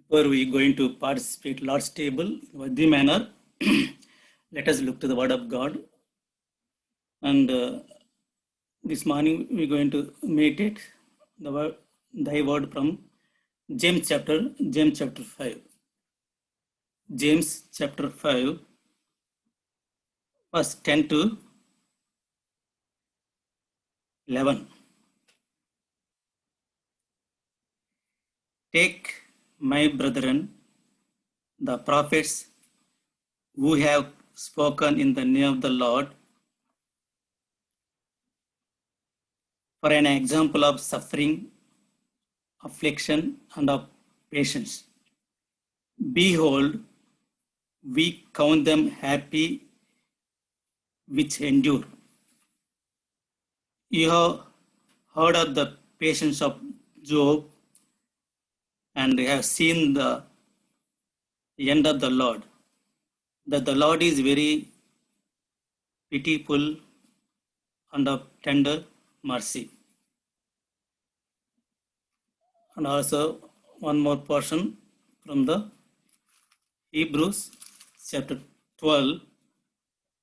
Before we going to participate Lord's table, in the manner, let us look to the Word of God. And this morning we're going to meditate thy word from James chapter 5. James chapter 5, verse 10 to 11. Take, my brethren, the prophets who have spoken in the name of the Lord, for an example of suffering, affliction, and of patience. Behold, we count them happy which endure. You have heard of the patience of Job and have seen the end of the Lord, that the Lord is very pitiful and of tender mercy. And also one more portion from the Hebrews chapter 12,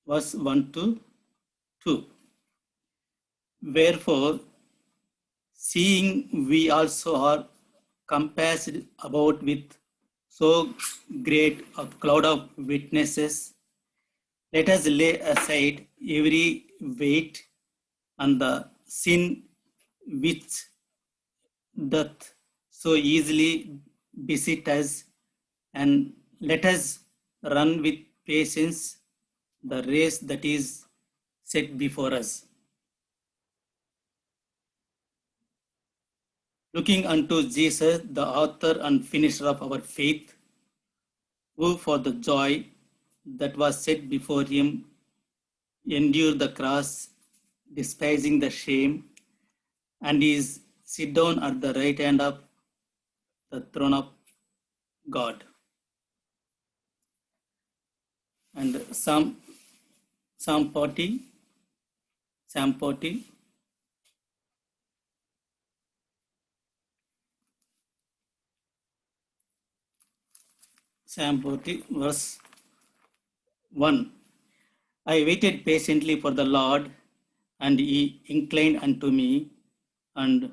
verse 1 to 2. Wherefore, seeing we also are compassed about with so great a cloud of witnesses, let us lay aside every weight and the sin which doth so easily beset us, and let us run with patience the race that is set before us. Looking unto Jesus, the author and finisher of our faith, who for the joy that was set before him endured the cross, despising the shame, and is sit down at the right hand of the throne of God. And Psalm 40, Psalm 40, verse 1. I waited patiently for the Lord, and he inclined unto me and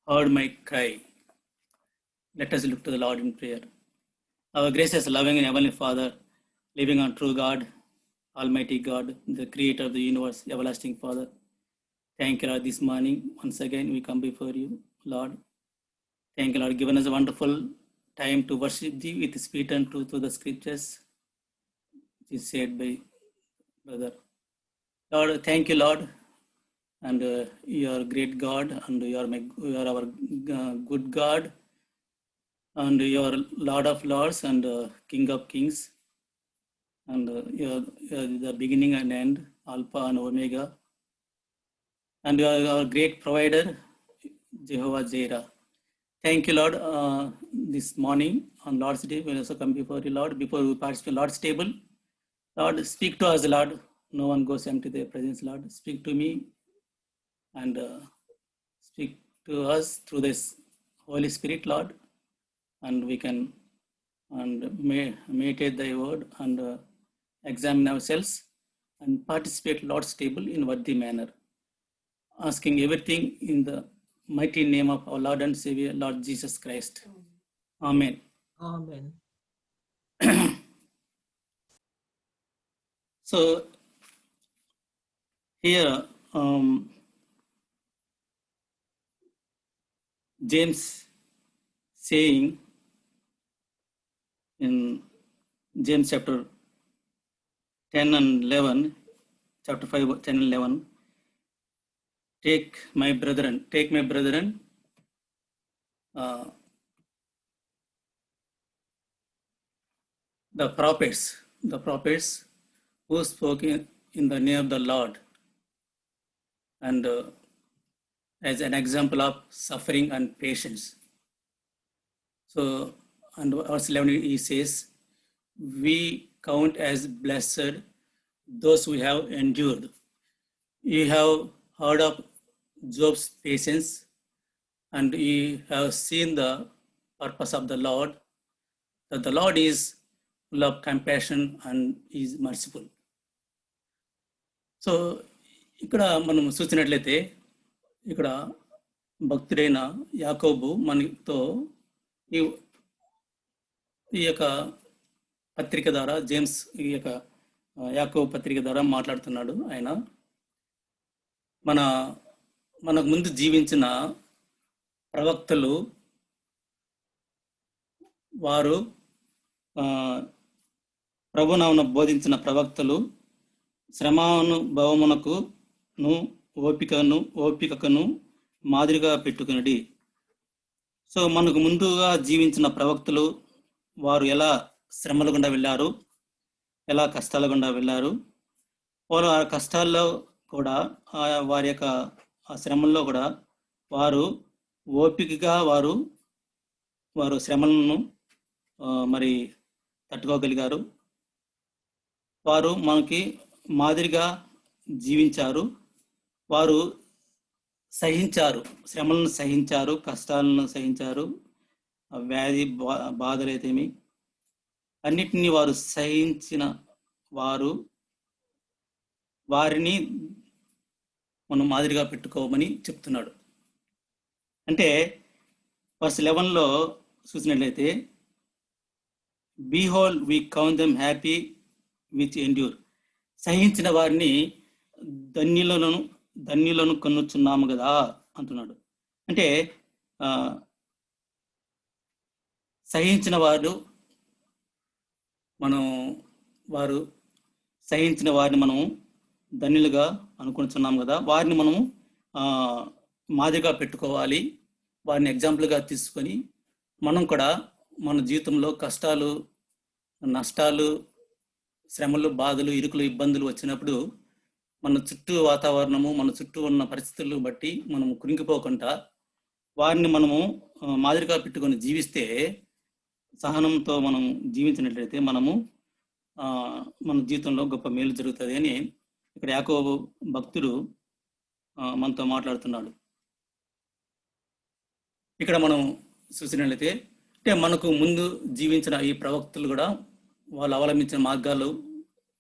heard my cry. Let us look to the Lord in prayer. Our gracious, loving, and heavenly Father, living on true God, Almighty God, the creator of the universe, everlasting Father. Thank you, Lord, this morning. Once again, we come before you, Lord. Thank you, Lord, given us a wonderful time to worship thee with spirit and truth through the scriptures. It is said by brother. Lord, thank you, Lord. And you are great God, and you are our good God, and you are Lord of Lords and King of Kings, and you are the beginning and end, Alpha and Omega, and you are our great provider, Jehovah Jireh. Thank you, Lord. This morning on Lord's Day, we also come before you, Lord, before we participate in Lord's table. Lord, speak to us, Lord. No one goes empty their presence, Lord. Speak to me and speak to us through this Holy Spirit, Lord, and we can meditate thy word and examine ourselves and participate Lord's table in worthy manner, asking everything in the mighty name of our Lord and Savior, Lord Jesus Christ. Amen. Amen. So here, James saying in James chapter 10 and 11, chapter 5, 10 and 11, take my brethren, the prophets who spoke in the name of the Lord, and as an example of suffering and patience. So, and verse 11 he says, we count as blessed those who have endured. You have heard of Job's patience, and you have seen the purpose of the Lord, that the Lord is full of compassion and is merciful. So ఇక్కడ మనం చూసినట్లయితే ఇక్కడ భక్తుడైన యాకోబు మనతో ఈ యొక్క పత్రిక ద్వారా జేమ్స్ ఈ యొక్క యాకోబు పత్రిక ద్వారా మాట్లాడుతున్నాడు. ఆయన మనకు ముందు జీవించిన ప్రవక్తలు వారు ప్రభునామమున బోధించిన ప్రవక్తలు శ్రమానుభవమునకును ఓపికకును మాదిరిగా పెట్టుకునడి. సో మనకు ముందుగా జీవించిన ప్రవక్తలు వారు ఎలా శ్రమల గుండా వెళ్ళారు, ఎలా కష్టాల గుండా వెళ్ళారు, వారు ఆ కష్టాల్లో కూడా వారి యొక్క ఆ శ్రమల్లో కూడా వారు ఓపికగా వారు శ్రమలను మరి తట్టుకోగలిగారు. వారు మనకి మాదిరిగా జీవించారు. వారు సహించారు, శ్రమలను సహించారు, కష్టాలను సహించారు, వ్యాధి బాధలైతేమి అన్నిటినీ వారు సహించిన వారిని మనం మాదిరిగా పెట్టుకోమని చెప్తున్నాడు. అంటే వర్స్ 11లో చూసినట్లయితే behold we count them happy which endure, సహించిన వారిని ధన్యులను కన్నుచున్నాము కదా అంటున్నాడు. అంటే సహించిన వారు సహించిన వారిని మనం ధన్యులుగా అనుకుంటున్నాం కదా, వారిని మనము మాదిరిగా పెట్టుకోవాలి. వారిని ఎగ్జాంపుల్గా తీసుకొని మనం కూడా మన జీవితంలో కష్టాలు, నష్టాలు, శ్రమలు, బాధలు, ఇరుకులు, ఇబ్బందులు వచ్చినప్పుడు మన చుట్టూ వాతావరణము, మన చుట్టూ ఉన్న పరిస్థితులను బట్టి మనము కురింగిపోకుండా వారిని మనము మాదిరిగా పెట్టుకొని జీవిస్తే, సహనంతో మనం జీవించినట్లయితే మనము మన జీవితంలో గొప్ప మేలు జరుగుతుంది అని ఇక్కడ యాకోబు భక్తుడు మనతో మాట్లాడుతున్నాడు. ఇక్కడ మనం చూసినట్లయితే అంటే మనకు ముందు జీవించిన ఈ ప్రవక్తలు కూడా వాళ్ళు అవలంబించిన మార్గాలు,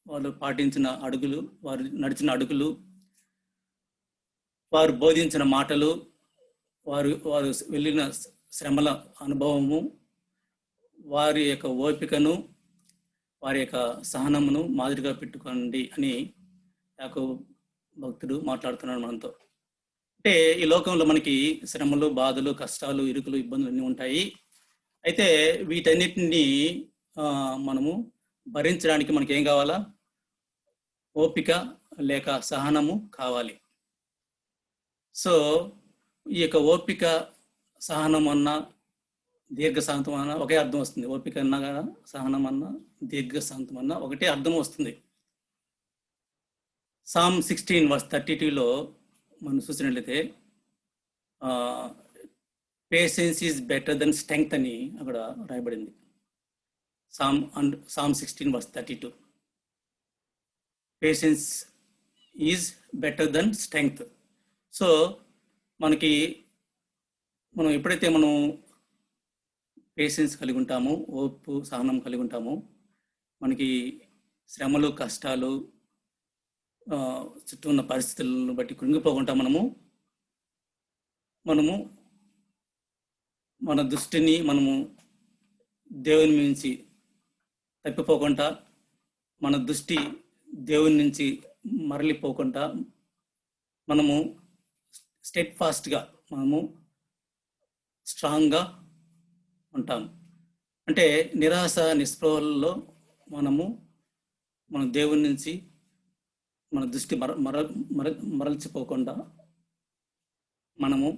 వాళ్ళు పాటించిన అడుగులు, వారు నడిచిన అడుగులు, వారు బోధించిన మాటలు, వారు వెళ్ళిన శ్రమల అనుభవము, వారి యొక్క ఓపికను, వారి యొక్క సహనమును మాదిరిగా పెట్టుకోండి అని యాకోబు భక్తుడు మాట్లాడుతున్నాడు మనతో. అంటే ఈ లోకంలో మనకి శ్రమలు, బాధలు, కష్టాలు, ఇరుకులు, ఇబ్బందులు అన్నీ ఉంటాయి. అయితే వీటన్నిటిని మనము భరించడానికి మనకి ఏం కావాలా? ఓపిక లేక సహనము కావాలి. సో ఈ యొక్క ఓపిక, సహనం అన్న, దీర్ఘశాంతం అన్న ఒకే అర్థం వస్తుంది. ఓపిక అన్నా కదా, సహనం అన్న, దీర్ఘశాంతం అన్న ఒకటే అర్థం వస్తుంది. సామ్ 16:32లో మనం చూసినట్లయితే patience is better than strength అని అక్కడ రాయబడింది. Psalm 16:32 patience is better than strength. So మనం ఎప్పుడైతే మనం పేషెన్స్ కలిగి ఉంటామో, ఓర్పు, సహనం కలిగి ఉంటామో, మనకి శ్రమలు, కష్టాలు, చుట్టూ ఉన్న పరిస్థితులను బట్టి కృంగిపోకుండా మనము మన దృష్టిని మనము దేవుని నుంచి తప్పిపోకుండా, మన దృష్టి దేవుని నుంచి మరలిపోకుండా మనము స్టెడ్ ఫాస్ట్గా, మనము స్ట్రాంగ్గా ఉంటాం. అంటే నిరాశ, నిస్పృహల్లో మన దేవుని నుంచి మన దృష్టి మరల్చిపోకుండా మనము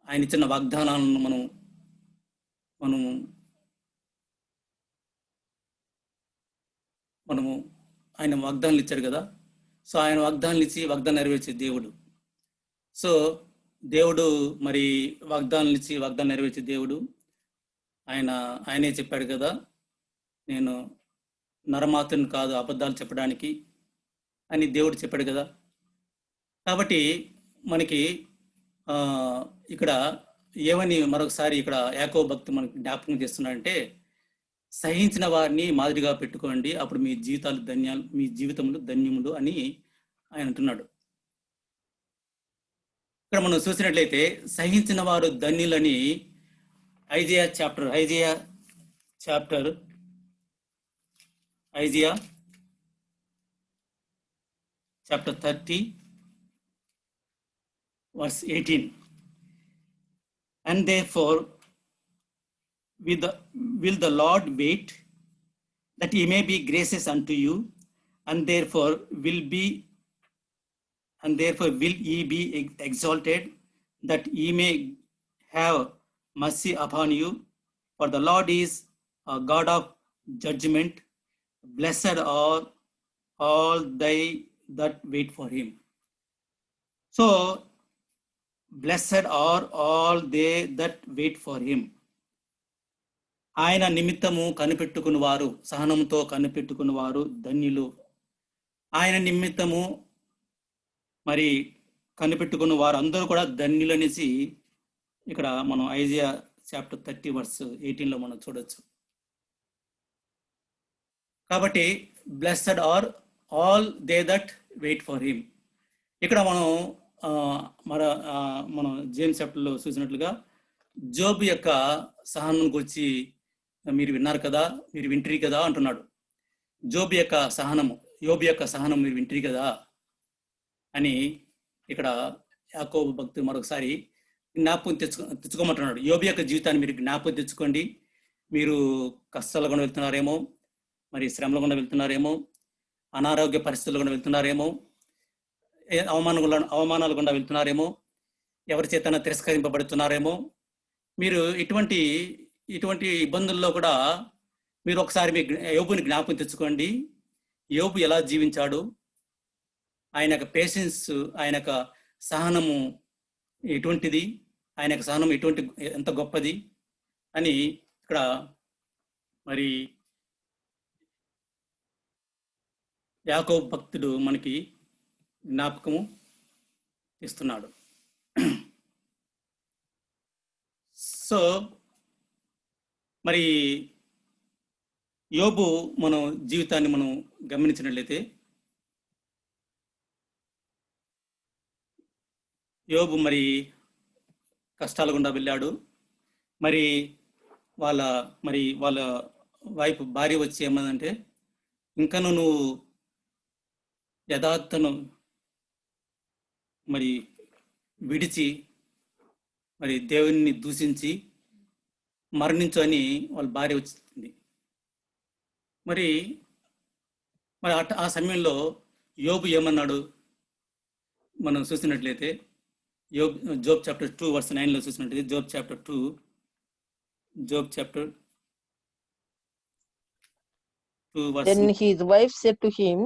ఆయన ఇచ్చిన వాగ్దానాలను మనము ఆయన వాగ్దానాలు ఇచ్చాడు కదా. సో ఆయన వాగ్దానాలు ఇచ్చి వాగ్దానం నెరవేర్చే దేవుడు. సో దేవుడు మరి వాగ్దానాలు ఇచ్చి వాగ్దానం నెరవేర్చే దేవుడు. ఆయనే చెప్పాడు కదా, నేను నరమాతుని కాదు అబద్ధాలు చెప్పడానికి అని దేవుడు చెప్పాడు కదా. కాబట్టి మనకి ఇక్కడ ఏమని మరొకసారి ఇక్కడ యాకోబు భక్తుడు మనకి జ్ఞాపకం చేస్తున్నాడంటే, సహించిన వారిని మాదిరిగా పెట్టుకోండి, అప్పుడు మీ జీవితములు ధన్యములు అని ఆయన అంటున్నాడు. ఇక్కడ మనం చూసినట్లయితే సహించిన వారు ధన్యులని Isaiah chapter 30 verse 18. And therefore will the Lord wait, that he may be gracious unto you, and therefore will ye be exalted, that ye may have mercy upon you. For the Lord is a God of judgment. Blessed are all they that wait for him. So, blessed are all they that wait for him. ఆయన నిమిత్తము కనిపెట్టుకుని వారు, సహనంతో కనిపెట్టుకుని వారు ధన్యులు. ఆయన నిమిత్తము మరి కనిపెట్టుకున్న వారు అందరూ కూడా ధన్యులు అనేసి ఇక్కడ మనం ఐజియా చాప్టర్ 30 verse 18 మనం చూడొచ్చు. కాబట్టి blessed are all they that wait for him. ఇక్కడ మనం జేమ్స్ చాప్టర్లో చూసినట్లుగా జోబు యొక్క సహనం గురించి మీరు విన్నారు కదా, మీరు వింటిరి కదా అంటున్నాడు. యోబు యొక్క సహనం మీరు వింటిరి కదా అని ఇక్కడ యాకోబు భక్తుడు మరొకసారి జ్ఞాపకం తెచ్చుకోమంటున్నాడు. యోబు యొక్క జీవితాన్ని మీరు జ్ఞాపకం తెచ్చుకోండి. మీరు కష్టాల గుండా వెళ్తున్నారేమో, మరి శ్రమల గుండా వెళ్తున్నారేమో, అనారోగ్య పరిస్థితుల గుండా వెళ్తున్నారేమో, అవమానాల గుండా వెళ్తున్నారేమో, ఎవరి చేతన తిరస్కరింపబడుతున్నారేమో. మీరు ఇటువంటి ఇబ్బందుల్లో కూడా మీరు ఒకసారి మీ యోబుని జ్ఞాపకం తెచ్చుకోండి. యోబు ఎలా జీవించాడు, ఆయన యొక్క పేషెన్స్, ఆయన యొక్క సహనము ఎటువంటిది, ఆయన యొక్క సహనం ఎంత గొప్పది అని ఇక్కడ మరి యాకోబు భక్తుడు మనకి జ్ఞాపకము ఇస్తున్నాడు. సో మరి యోబు మనం జీవితాన్ని మనం గమనించినట్లయితే యోబు మరి కష్టాల గుండా వెళ్ళాడు. మరి వాళ్ళ వైపు భార్య వచ్చి ఏమన్నదంటే, ఇంకను నువ్వు యథార్థను మరి విడిచి మరి దేవుని దూషించి మరణించు అని వాళ్ళ భార్య వచ్చింది. మరి ఆ సమయంలో యోబు ఏమన్నాడు మనం చూసినట్లయితే, జోబ్ చాప్టర్ 2 verse 9 చూసినట్లయితే, Job chapter 2 verse. Then his wife said to him,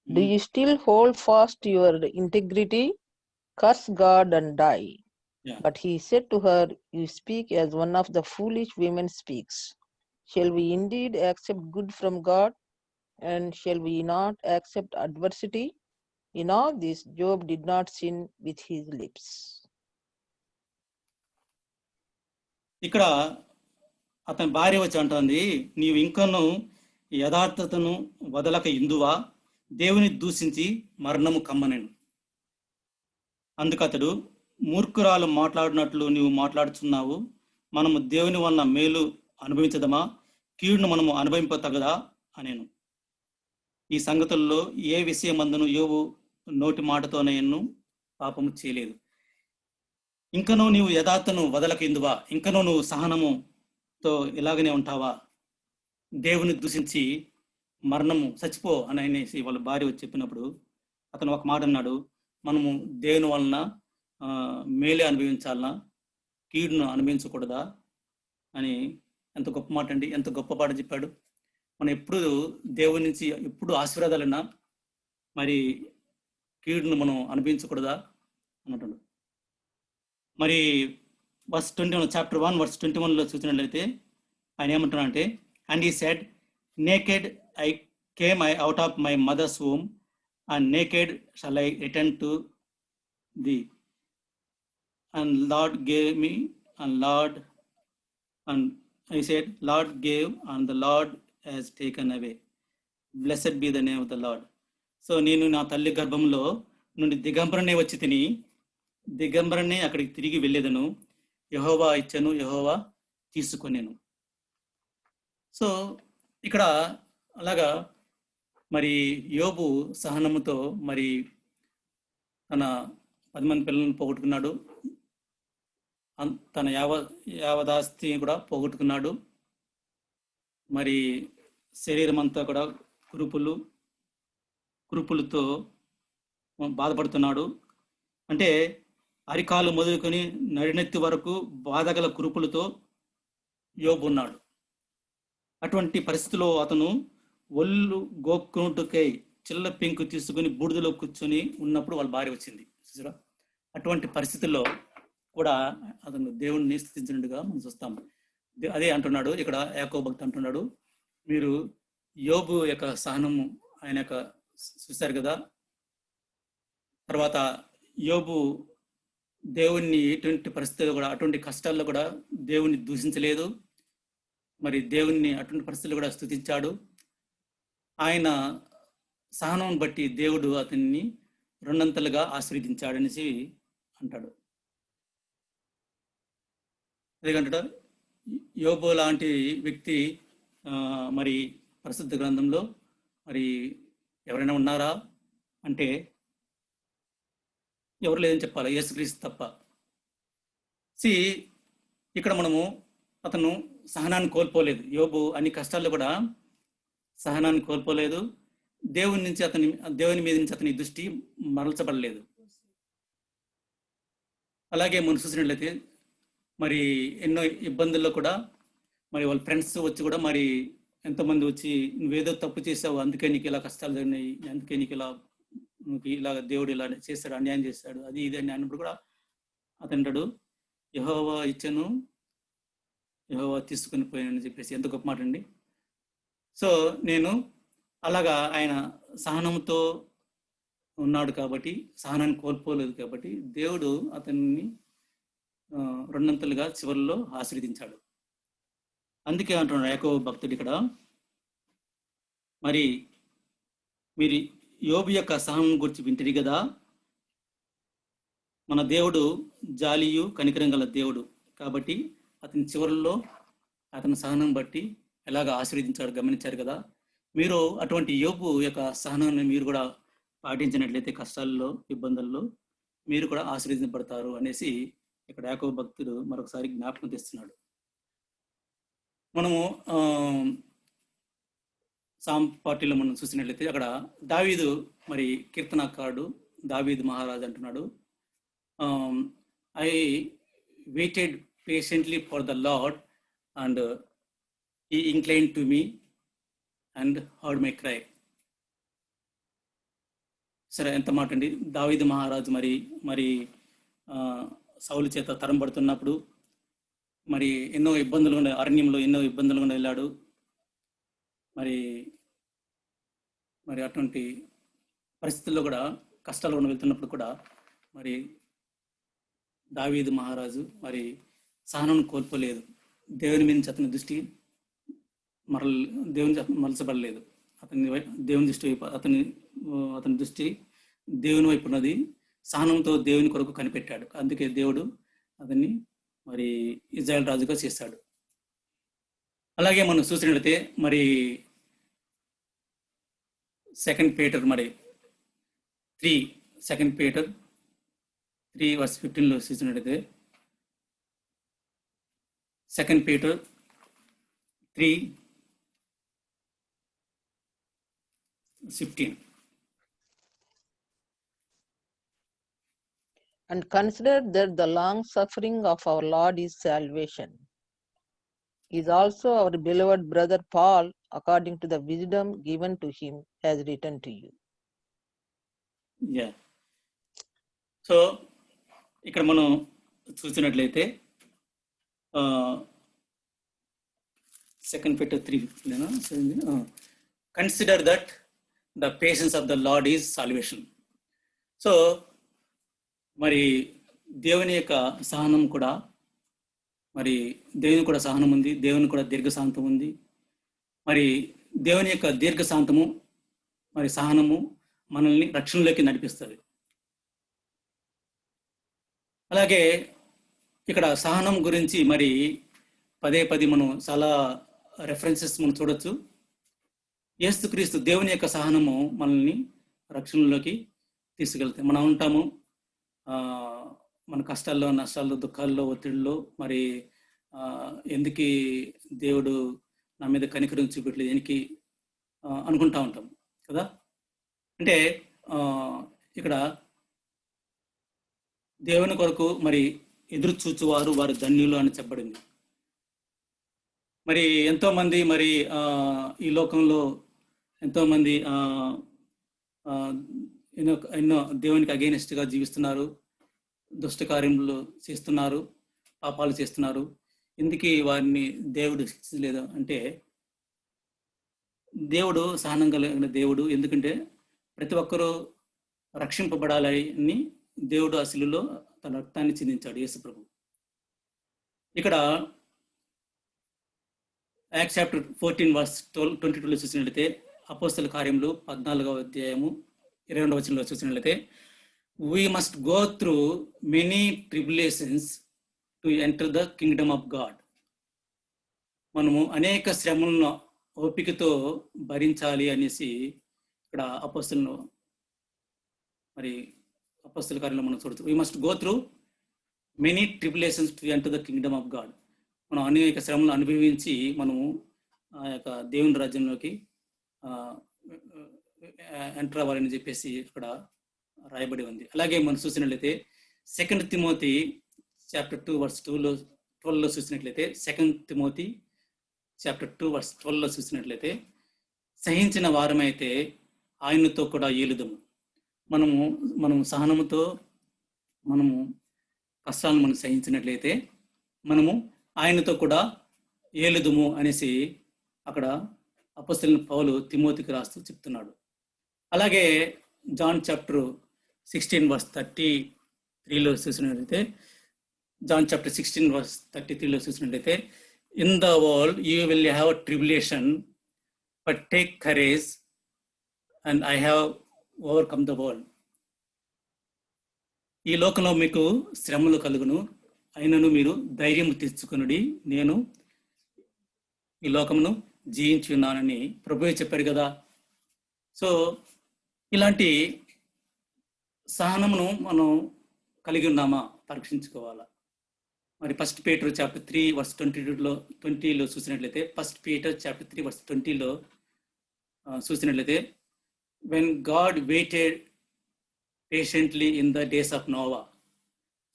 do you still hold fast your integrity? Curse God and die. Yeah. But he said to her, you speak as one of the foolish women speaks. Shall we indeed accept good from God, and shall we not accept adversity? In all this, Job did not sin with his lips. ఇక్కడ అతని భార్య వచ్చి అంటుంది, నీవు ఇంకను యథార్థతను వదలక ఇందువా, దేవుని దూషించి మరణము కమ్మనెను. అందుకతడు, మూర్ఖురాలు మాట్లాడినట్లు నీవు మాట్లాడుచున్నావు. మనము దేవుని వలన మేలు అనుభవించదమా, కీడును మనము అనుభవింపతగదా అనేను. ఈ సంగతుల్లో ఏ విషయమందును యోబు నోటి మాటతోనేను పాపము చేయలేదు. ఇంకనూ నీవు యథార్థను వదలక ఇందువా, ఇంకనూ నువ్వు సహనముతో ఇలాగనే ఉంటావా, దేవుని దూషించి మరణము చచ్చిపో అని అనేసి వాళ్ళ భార్య వచ్చి చెప్పినప్పుడు అతను ఒక మాట అన్నాడు, మనము దేవుని వలన మేలే అనుభవించాలనా, కీడును అనుభవించకూడదా అని. ఎంత గొప్ప మాట అండి, ఎంత గొప్ప పాట చెప్పాడు. మనం ఎప్పుడు దేవుని నుంచి ఎప్పుడు ఆశీర్వాదాలన్నా మరి కీడును మనం అనుభవించకూడదా అన్నట్టు. మరి verse 21 chapter 1 verse 21 చూసినట్లయితే ఆయన ఏమంటున్నా అంటే, and he said, naked I came out of my mother's home, and naked shall I return to the, and lord gave me, and lord and I said, Lord gave and the Lord has taken away. Blessed be the name of the Lord. So నేను నా తల్లి గర్భంలో నుండి దిగంబరనే వచ్చి తిని దిగంబరనే అక్కడికి తిరిగి వెళ్ళేదను. యెహోవా ఇచ్చెను, యెహోవా తీసుకొనేను. సో ఇక్కడ అలాగా మరి యోబు సహనముతో మరి తన 10 మంది పిల్లలను పోగొట్టుకున్నాడు, తన యావదాస్తి కూడా పోగొట్టుకున్నాడు. మరి శరీరం అంతా కూడా కురుపులతో బాధపడుతున్నాడు. అంటే అరికాలు మొదలుకొని నడినెత్తి వరకు బాధగల కురుపులతో యోబు ఉన్నాడు. అటువంటి పరిస్థితిలో అతను ఒళ్ళు గోక్కుంటుకై చిల్ల పెంకు తీసుకుని బూడిదలో కూర్చొని ఉన్నప్పుడు వాళ్ళ భార్య వచ్చింది. అటువంటి పరిస్థితుల్లో కూడా అతను దేవుణ్ణి స్తుతించినట్టుగా మనం చూస్తాము. అదే అంటున్నాడు ఇక్కడ యాకోబు భక్తుడు అంటున్నాడు, మీరు యోబు యొక్క సహనము ఆయన యొక్క చూశారు కదా. తర్వాత యోబు దేవుణ్ణి ఎటువంటి పరిస్థితుల్లో కూడా అటువంటి కష్టాల్లో కూడా దేవుణ్ణి దూషించలేదు. మరి దేవుణ్ణి అటువంటి పరిస్థితుల్లో కూడా స్తుతించాడు. ఆయన సహనం బట్టి దేవుడు అతన్ని 2 అంతలుగా ఆశీర్వదించాడనేసి అంటాడు. ఎందుకంటే యోబు లాంటి వ్యక్తి మరి పరిశుద్ధ గ్రంథంలో మరి ఎవరైనా ఉన్నారా అంటే ఎవరు లేదని చెప్పాలి, యేసుక్రీస్తు తప్ప. ఇక్కడ మనము అతను సహనాన్ని కోల్పోలేదు. యోబు అన్ని కష్టాల్లో కూడా సహనాన్ని కోల్పోలేదు. దేవుని మీద నుంచి అతని దృష్టి మరల్చబడలేదు. అలాగే మనం చూసినట్లయితే మరి ఎన్నో ఇబ్బందుల్లో కూడా మరి వాళ్ళ ఫ్రెండ్స్ వచ్చి కూడా మరి ఎంతోమంది వచ్చి నువ్వేదో తప్పు చేసావు, అందుకే నీకు ఇలా కష్టాలు జరిగినాయి, అందుకే నీకు ఇలా దేవుడు ఇలా చేశాడు, అన్యాయం చేశాడు, అది ఇది అని అన్నప్పుడు కూడా అతను యెహోవా ఇచ్చెను, యెహోవా తీసుకుని పోయానని చెప్పేసి ఎంత గొప్ప మాట అండి. సో నేను అలాగా ఆయన సహనంతో ఉన్నాడు కాబట్టి, సహనాన్ని కోల్పోలేదు కాబట్టి దేవుడు అతన్ని 2 అంతలుగా చివరిలో ఆశీర్వదించాడు. అందుకే అంటున్నాడు యాకోబు భక్తుడు ఇక్కడ, మరి మీరు యోబు యొక్క సహనం గురించి వింటిరి కదా. మన దేవుడు జాలియు కనికరం గల దేవుడు కాబట్టి అతని చివరిలో అతని సహనం బట్టి ఎలాగ ఆశీర్వదించాడు గమనించారు కదా. మీరు అటువంటి యోబు యొక్క సహనాన్ని మీరు కూడా పాటించినట్లయితే కష్టాల్లో ఇబ్బందుల్లో మీరు కూడా ఆశీర్వదించబడతారు అనేసి ఇక్కడ యాకోబు భక్తుడు మరొకసారి జ్ఞాపకం తెస్తున్నాడు. మనము సామ్ పార్టీలో మనం చూసినట్లయితే అక్కడ దావీదు మరి కీర్తనాకారుడు దావీదు మహారాజు అంటున్నాడు, I waited patiently for the Lord and he incline to me and heard my cry. సరే, ఎంత మాట అండి. దావీదు మహారాజు మరి సౌలు చేత తరం పడుతున్నప్పుడు మరి ఎన్నో ఇబ్బందులు ఉన్నాయి, అరణ్యంలో ఎన్నో ఇబ్బందులు వెళ్ళాడు. మరి అటువంటి పరిస్థితుల్లో కూడా కష్టాలు వెళ్తున్నప్పుడు కూడా మరి దావీదు మహారాజు మరి సహనం కోల్పోలేదు. దేవుని మీద అతని దృష్టి మలచబడలేదు. దేవుని దృష్టి వైపు అతని దృష్టి దేవుని వైపు ఉన్నది. సహనంతో దేవుని కొరకు కనిపెట్టాడు. అందుకే దేవుడు అతన్ని మరి ఇజ్రాయెల్ రాజుగా చేశాడు. అలాగే మనం చూసినట్లయితే మరి 2 Peter 3:15 చూసినట్లయితే 2 Peter 3:15 And consider that the long suffering of our Lord is salvation. He is also our beloved brother Paul, according to the wisdom given to him, has written to you. Yeah. So, ఇక్కడ మనం చూసినట్లయితే 2 Peter 3:15 consider that the patience of the Lord is salvation. So మరి దేవుని యొక్క సహనం కూడా మరి దేవుని కూడా సహనం ఉంది, దేవుని కూడా దీర్ఘశాంతం ఉంది. మరి దేవుని యొక్క దీర్ఘశాంతము మరి సహనము మనల్ని రక్షణలోకి నడిపిస్తుంది. అలాగే ఇక్కడ సహనం గురించి మరి పదే మనం చాలా రెఫరెన్సెస్ మనం చూడొచ్చు. యేసుక్రీస్తు దేవుని యొక్క సహనము మనల్ని రక్షణలోకి తీసుకెళ్తాయి. మనం ఉంటాము మన కష్టాల్లో, నష్టాల్లో, దుఃఖాల్లో, ఒత్తిడిలో మరి ఎందుకు దేవుడు నా మీద కనికరం చూపెట్టలేదు ఎందుకు అనుకుంటా ఉంటాం కదా. అంటే ఇక్కడ దేవుని కొరకు మరి ఎదురు చూచువారు వారు ధన్యులు అని చెప్పబడింది. మరి ఎంతోమంది మరి ఈ లోకంలో ఎంతోమంది ఎన్నో దేవునికి అగెయినెస్ట్గా జీవిస్తున్నారు, దుష్ట కార్యములు చేస్తున్నారు, పాపాలు చేస్తున్నారు. ఎందుకు వారిని దేవుడు శిక్షించలేదు అంటే, దేవుడు సహనం కలిగిన దేవుడు. ఎందుకంటే ప్రతి ఒక్కరూ రక్షింపబడాలని దేవుడు ఆ శిలువలో తన రక్తాన్ని చిందించాడు యేసు ప్రభు. ఇక్కడ యాక్ట్స్ చాప్టర్ 14:22 చూసినట్లయితే, అపోస్తల కార్యములు 14వ అధ్యాయము 22వ వచనంలో చూసినట్లయితే, we must go through many tribulations to enter the kingdom of God. మనము అనేక శ్రమలను ఓపికతో భరించాలి అనేసి ఇక్కడ అపోస్తల కార్యంలో మనం చూడవచ్చు. we must go through many tribulations to enter the kingdom of God. మనం అనేక శ్రమలను అనుభవించి మనము ఆ యొక్క దేవుని రాజ్యంలోకి ఎంటర్ అవ్వాలని చెప్పేసి ఇక్కడ రాయబడి ఉంది. అలాగే మనం చూసినట్లయితే 2 తిమోతి చాప్టర్ 2:12 చూసినట్లయితే, 2 తిమోతి చాప్టర్ 2:12 చూసినట్లయితే, సహించిన వారమైతే ఆయనతో కూడా ఏలుదము. మనము సహనముతో మనము కష్టాలను మనం సహించినట్లయితే మనము ఆయనతో కూడా ఏలుదుము అనేసి అక్కడ అపోస్తలుడైన పౌలు తిమోతికి రాస్తూ చెప్తున్నాడు. అలాగే జాన్ చాప్టర్ 16:33 చూసినట్లయితే, జాన్ చాప్టర్ 16:33 చూసినట్లయితే, in the world you will have tribulation but take courage and I have overcome the world. ఈ లోకంలో మీకు శ్రమలు కలుగును, అయినను మీరు ధైర్యం తెచ్చుకొనుడి, నేను ఈ లోకమును జయించి ఉన్నానని ప్రభువే చెప్పారు కదా. సో ఇలాంటి సహనమును మనం కలిగి ఉన్నామా పరీక్షించుకోవాలా. మరి 1 పీటర్ చాప్టర్ 3:20 చూసినట్లయితే, 1 పీటర్ చాప్టర్ 3:20 చూసినట్లయితే, when God waited patiently in the days of Noah.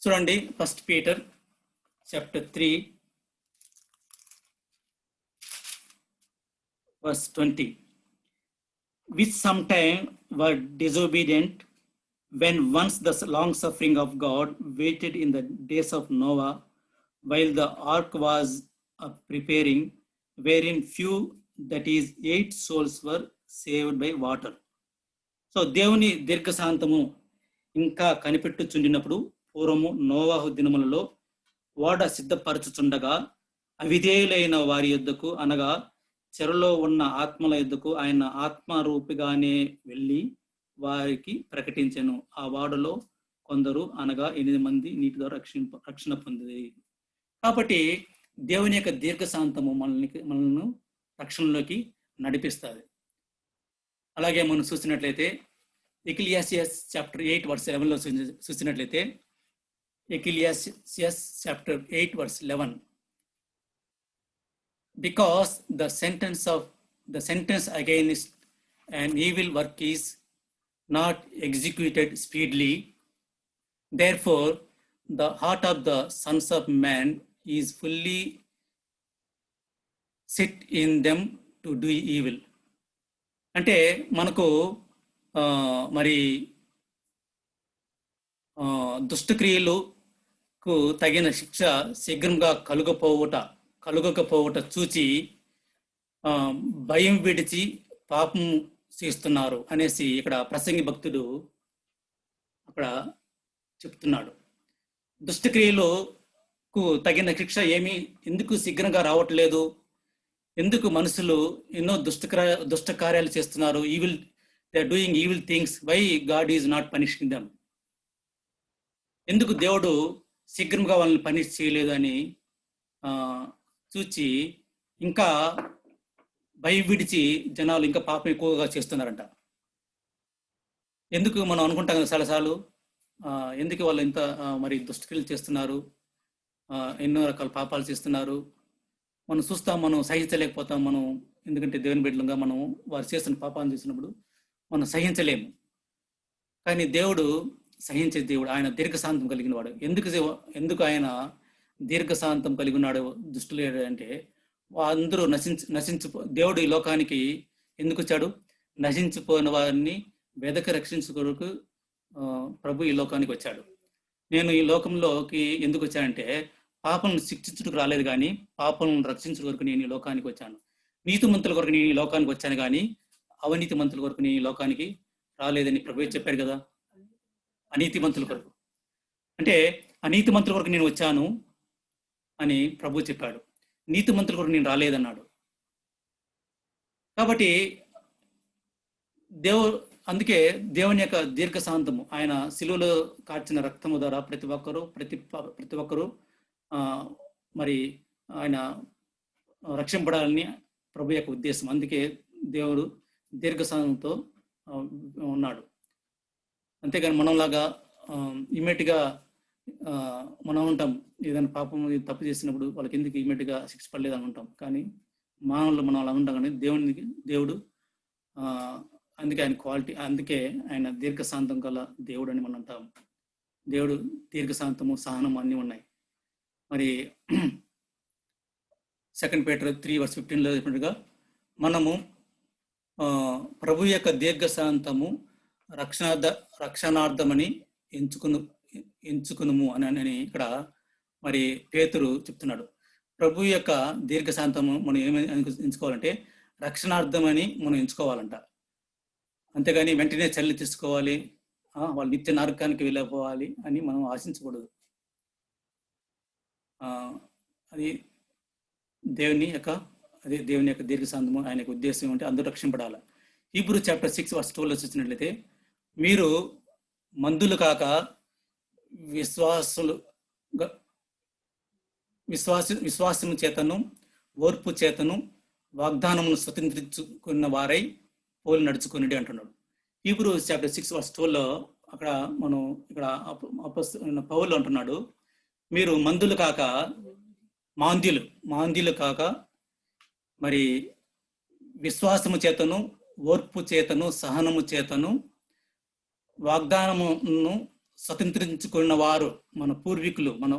చూడండి 1 Peter chapter 3:20, which sometime were disobedient, when once the long suffering of God waited in the days of Noah, while the ark was preparing, wherein few, that is 8 souls, were saved by water. So దేవుని దీర్ఘశాంతము ఇంకా కనిపెట్టుచుండినప్పుడు పూర్వము నోవాహు దినములలో ఓడ సిద్ధపరచుచుండగా అవిధేయులైన వారి యొద్దకు, అనగా చెరలో ఉన్న ఆత్మల యొద్దకు ఆయన ఆత్మరూపిగానే వెళ్ళి వారికి ప్రకటించెను. ఆ వాడలో కొందరు, అనగా 8 మంది నీటి ద్వారా రక్షణ పొంది. కాబట్టి దేవుని యొక్క దీర్ఘశాంతము మనల్ని రక్షణలోకి నడిపిస్తుంది. అలాగే మనం చూసినట్లయితే ఎకిలియాసియస్ చాప్టర్ 8:11 చూసినట్లయితే, ఎకిలియాసియస్ chapter 8:11, because the sentence against an evil work is not executed speedily, therefore the heart of the sons of man is fully set in them to do evil. అంటే మనకు మరి దుష్టక్రియలకు తగిన శిక్ష శీఘ్రంగా కలుగకపోవట చూచి భయం విడిచి పాపం చేస్తున్నారు అనేసి ఇక్కడ ప్రసంగి భక్తుడు అక్కడ చెప్తున్నాడు. దుష్టక్రియలకు తగిన శిక్ష ఏమి ఎందుకు శీఘ్రంగా రావట్లేదు, ఎందుకు మనుషులు ఎన్నో దుష్ట కార్యాలు చేస్తున్నారు, they are doing evil things, why God is not punishing them, ఎందుకు దేవుడు శీఘ్రంగా వాళ్ళని పనిష్ చేయలేదు అని చూచి ఇంకా భయం విడిచి జనాలు ఇంకా పాపం ఎక్కువగా చేస్తున్నారంట. ఎందుకు మనం అనుకుంటాం కదా చాలాసార్లు, ఎందుకు వాళ్ళు ఇంత మరి దుష్టక్రియలు చేస్తున్నారు, ఎన్నో రకాల పాపాలు చేస్తున్నారు, మనం చూస్తాం, మనం సహించలేకపోతాం. మనం ఎందుకంటే దేవుని బిడ్డలుగా మనం వారు చేస్తున్న పాపాలను చూసినప్పుడు మనం సహించలేము. కానీ దేవుడు సహించే దేవుడు, ఆయన దీర్ఘశాంతం కలిగిన వాడు. ఎందుకు ఆయన దీర్ఘశాంతం కలిగి ఉన్నాడు దుష్టులు అంటే, అందరూ దేవుడు ఈ లోకానికి ఎందుకు వచ్చాడు? నశించిపోయిన వారిని వెదక రక్షించుకోవడానికి ప్రభు ఈ లోకానికి వచ్చాడు. నేను ఈ లోకంలోకి ఎందుకు వచ్చానంటే పాపలను శిక్షించుటకు రాలేదు, కానీ పాపలను రక్షించడం కొరకు నేను ఈ లోకానికి వచ్చాను. నీతిమంతుల కొరకు నేను ఈ లోకానికి వచ్చాను, కానీ అవినీతి మంతుల కొరకు నేను ఈ లోకానికి రాలేదని ప్రభు చెప్పారు కదా. అనీతి మంతుల కొరకు అంటే అనీతి మంతుల కొరకు నేను వచ్చాను అని ప్రభు చెప్పాడు. నీతి మంతుల కొరకు నేను రాలేదన్నాడు. కాబట్టి అందుకే దేవుని యొక్క దీర్ఘశాంతము, ఆయన శిలువలో కార్చిన రక్తము ద్వారా ప్రతి ఒక్కరూ మరి ఆయన రక్షింపడాలని ప్రభు యొక్క ఉద్దేశం. అందుకే దేవుడు దీర్ఘశాంతంతో ఉన్నాడు. అంతేగాని మనంలాగా ఇమ్మీడియట్గా మనం ఉంటాం, ఏదైనా పాపం తప్పు చేసినప్పుడు వాళ్ళకి ఎందుకు ఇమ్మీడియట్గా శిక్ష పడలేదు అని ఉంటాం. కానీ మనం అలా ఉంటాం. కానీ దేవుడు అందుకే ఆయన క్వాలిటీ, అందుకే ఆయన దీర్ఘశాంతం గల దేవుడు అని మనం అంటాం. దేవుడు దీర్ఘశాంతము, సహనము అన్నీ ఉన్నాయి. మరి 2 Peter 3:15 చెప్పినట్టుగా మనము ప్రభు యొక్క దీర్ఘశాంతము రక్షణార్థమని ఎంచుకునుము అని ఇక్కడ మరి పేతురు చెప్తున్నాడు. ప్రభు యొక్క దీర్ఘశాంతము మనం ఏమని ఎంచుకోవాలంటే రక్షణార్థమని మనం ఎంచుకోవాలంట. అంతేగాని వెంటనే చల్లి తీసుకోవాలి, వాళ్ళు నిత్య నరకానికి వెళ్ళిపోవాలి అని మనం ఆశించకూడదు. అది దేవుని యొక్క దీర్ఘశాంతము, ఆయన యొక్క ఉద్దేశం అంటే అందరూ రక్షింపడాలి. హీబ్రూ చాప్టర్ 6:12 చూసినట్లయితే, మీరు మందులు కాక విశ్వాసము చేతను ఓర్పు చేతను వాగ్దానమును స్వతంత్రించుకున్న వారై పోలి నడుచుకుని అంటున్నాడు. హీబ్రూ చాప్టర్ 6:12 అక్కడ మనం ఇక్కడ పౌలు అంటున్నాడు, మీరు మందులు కాక మాంద్యులు కాక మరి విశ్వాసము చేతను ఓర్పు చేతను సహనము చేతను వాగ్దానమును స్వతంత్రించుకున్న వారు, మన పూర్వీకులు, మన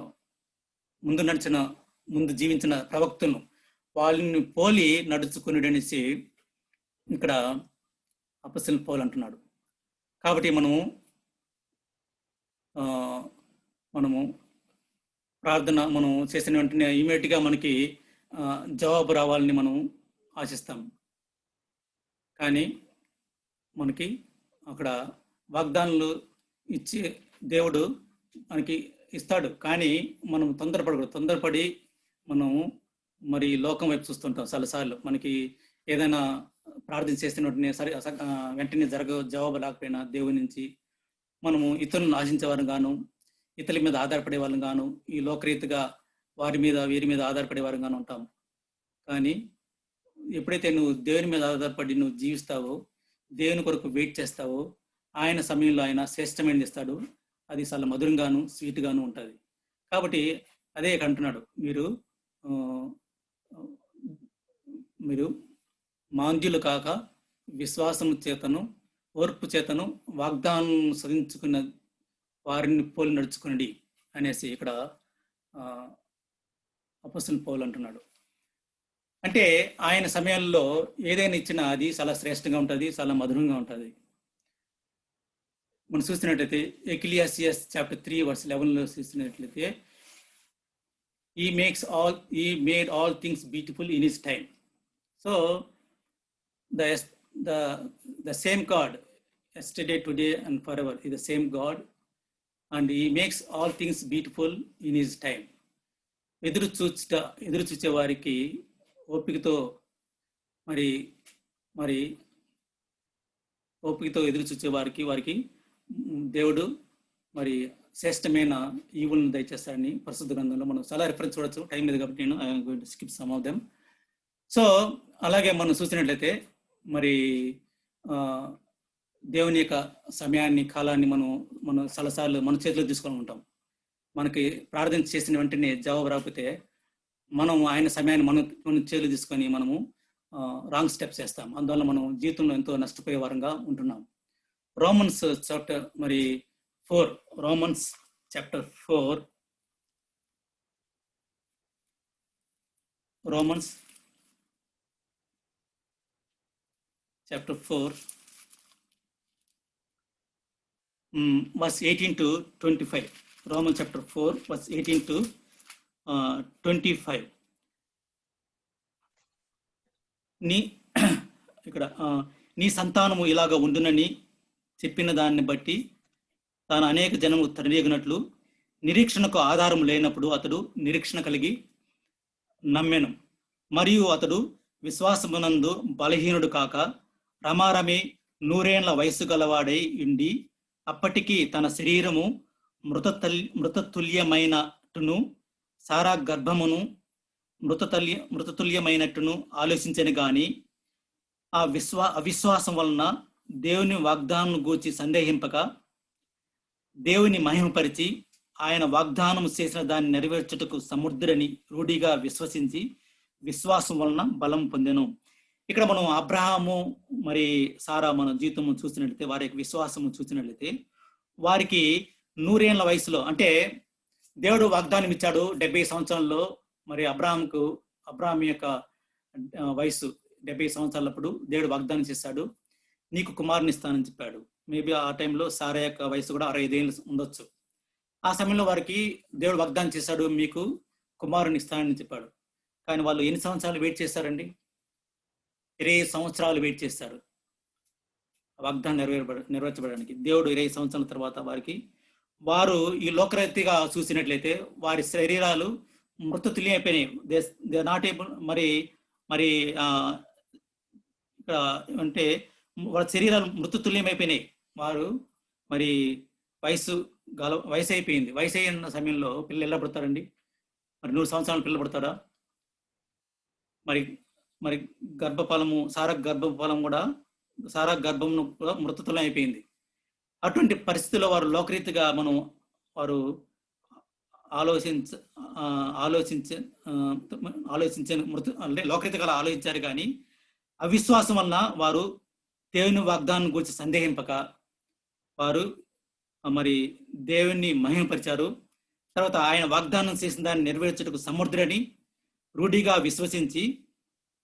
ముందు జీవించిన ప్రవక్తను వాళ్ళని పోలి నడుచుకుని అనేసి ఇక్కడ అపొస్తలుడైన పౌలు అంటున్నాడు. కాబట్టి మనము ప్రార్థన మనం చేసిన వెంటనే ఇమీడియట్గా మనకి జవాబు రావాలని మనం ఆశిస్తాం. కానీ మనకి అక్కడ వాగ్దానాలు ఇచ్చి దేవుడు మనకి ఇస్తాడు. కానీ మనం తొందరపడి మనం మరి లోకం వైపు చూస్తుంటాం. చాలాసార్లు మనకి ఏదైనా ప్రార్థన చేస్తున్న వెంటనే జవాబు రాకపోయినా దేవుని నుంచి మనము ఇతరులను ఆశించేవారు గాను, ఇతరుల మీద ఆధారపడే వాళ్ళం గాను, ఈ లోకరీతిగా వీరి మీద ఆధారపడేవారు గాను ఉంటాం. కానీ ఎప్పుడైతే నువ్వు దేవుని మీద ఆధారపడి నువ్వు జీవిస్తావో, దేవుని కొరకు వెయిట్ చేస్తావో, ఆయన సమయంలో ఆయన శ్రేష్టమైనది ఇస్తాడు. అది చాలా మధురంగాను స్వీట్గాను ఉంటుంది. కాబట్టి అదే అంటున్నాడు, మీరు మాంద్యులు కాక విశ్వాసము చేతను ఓర్పు చేతను వాగ్దానం సాధించుకున్న వారిని పోలి నడుచుకునండి అనేసి ఇక్కడ అపొస్తలుడైన పౌలు అంటున్నాడు. అంటే ఆయన సమయాల్లో ఏదైనా ఇచ్చినా అది చాలా శ్రేష్టంగా ఉంటుంది, చాలా మధురంగా ఉంటుంది. మనం చూసినట్లయితే ఎక్లీసియాస్ చాప్టర్ 3:11 చూసినట్లయితే, he made all things beautiful in his time. So the same God yesterday, today and forever is the same God, and he makes all things beautiful in his time. ఎదురు చూచే వారికి ఓపికతో మరి మరి ఓపికతో ఎదురు చూచే వారికి దేవుడు మరి శ్రేష్టమైన ఈవులను దయచేస్తాడని పరిశుద్ధ గ్రంథంలో మనం చాలా రిఫరెన్స్ చూడొచ్చు. టైం లేదు కాబట్టి నేను I'm going to skip some of them. So అలాగే మనం చూసినట్లయితే మరి దేవుని యొక్క సమయాన్ని, కాలాన్ని మనం చాలాసార్లు మన చేతిలో తీసుకొని ఉంటాం. మనకి ప్రార్థన చేసిన వెంటనే జవాబు రాకపోతే మనం ఆయన సమయాన్ని మన చేతులు తీసుకొని మనము రాంగ్ స్టెప్స్ వేస్తాం. అందువల్ల మనం జీవితంలో ఎంతో నష్టపోయే వారంగా ఉంటున్నాం. Romans chapter 4 Romans chapter 4 Romans chapter 4 verse 18 to 25. Romans chapter 4 verse 18 to 25. ఇక్కడ నీ సంతానము ఇలాగ ఉండునని చెప్పిన దాన్ని బట్టి తాను అనేక జనము తరిగినట్లు నిరీక్షణకు ఆధారం లేనప్పుడు అతడు నిరీక్షణ కలిగి నమ్మెను. మరియు అతడు విశ్వాసమునందు బలహీనుడు కాక రమారమి 100 ఏళ్ల వయసు గలవాడై ఉండి అప్పటికి తన శరీరము మృతతుల్యమైనట్టును సారా గర్భమును మృతతుల్యమైనట్టును ఆలోచించను గాని అవిశ్వాసం వలన దేవుని వాగ్దానం గూర్చి సందేహింపక దేవుని మహిమపరిచి ఆయన వాగ్దానం చేసిన దాన్ని నెరవేర్చుటకు సమర్థుడని రూఢిగా విశ్వసించి విశ్వాసం వలన బలం పొందెను. ఇక్కడ మనం అబ్రహాము మరి సారా మన జీవితము చూసినట్లయితే, వారి యొక్క విశ్వాసము చూసినట్లయితే వారికి 100 ఏళ్ల వయసులో, అంటే దేవుడు వాగ్దానం ఇచ్చాడు 70 సంవత్సరాల్లో. మరి అబ్రహాం యొక్క వయసు 70 సంవత్సరాలప్పుడు దేవుడు వాగ్దానం చేశాడు, నీకు కుమారుని ఇస్తానని చెప్పాడు. మేబీ ఆ టైంలో సారా యొక్క వయసు కూడా 65 ఏళ్ళు ఉండొచ్చు. ఆ సమయంలో వారికి దేవుడు వాగ్దానం చేశాడు, మీకు కుమారుని ఇస్తానని చెప్పాడు. కానీ వాళ్ళు ఎన్ని సంవత్సరాలు వెయిట్ చేశారండి? 20 సంవత్సరాలు వెయిట్ చేశారు వాగ్దానం నెరవేర్చబడడానికి. దేవుడు 20 సంవత్సరాల తర్వాత వారు ఈ లోకరీతిగా చూసినట్లయితే వారి శరీరాలు మృతతుల్యం అయిపోయినాయి. దే నాట్ ఏబుల్ మరి ఇక్కడ అంటే వాళ్ళ శరీరాలు మృతతుల్యం అయిపోయినాయి. వారు మరి వయసు అయిపోయింది. వయసు అయిన సమయంలో పిల్లలు ఎలా పడతారండి? మరి 100 సంవత్సరాలు పిల్లలు పడతారా? మరి గర్భఫలము సారా గర్భమును కూడా మృతతుల్యం అయిపోయింది. అటువంటి పరిస్థితుల్లో వారు లోకరీతిగా వారు అంటే లోకరీతిగా ఆలోచించారు. కానీ అవిశ్వాసం వలన వారు దేవుని వాగ్దానం గురించి సందేహింపక వారు మరి దేవుని మహిమపరిచారు. తర్వాత ఆయన వాగ్దానం చేసిన దాన్ని నెరవేర్చుటకు సమర్థుడని రూఢిగా విశ్వసించి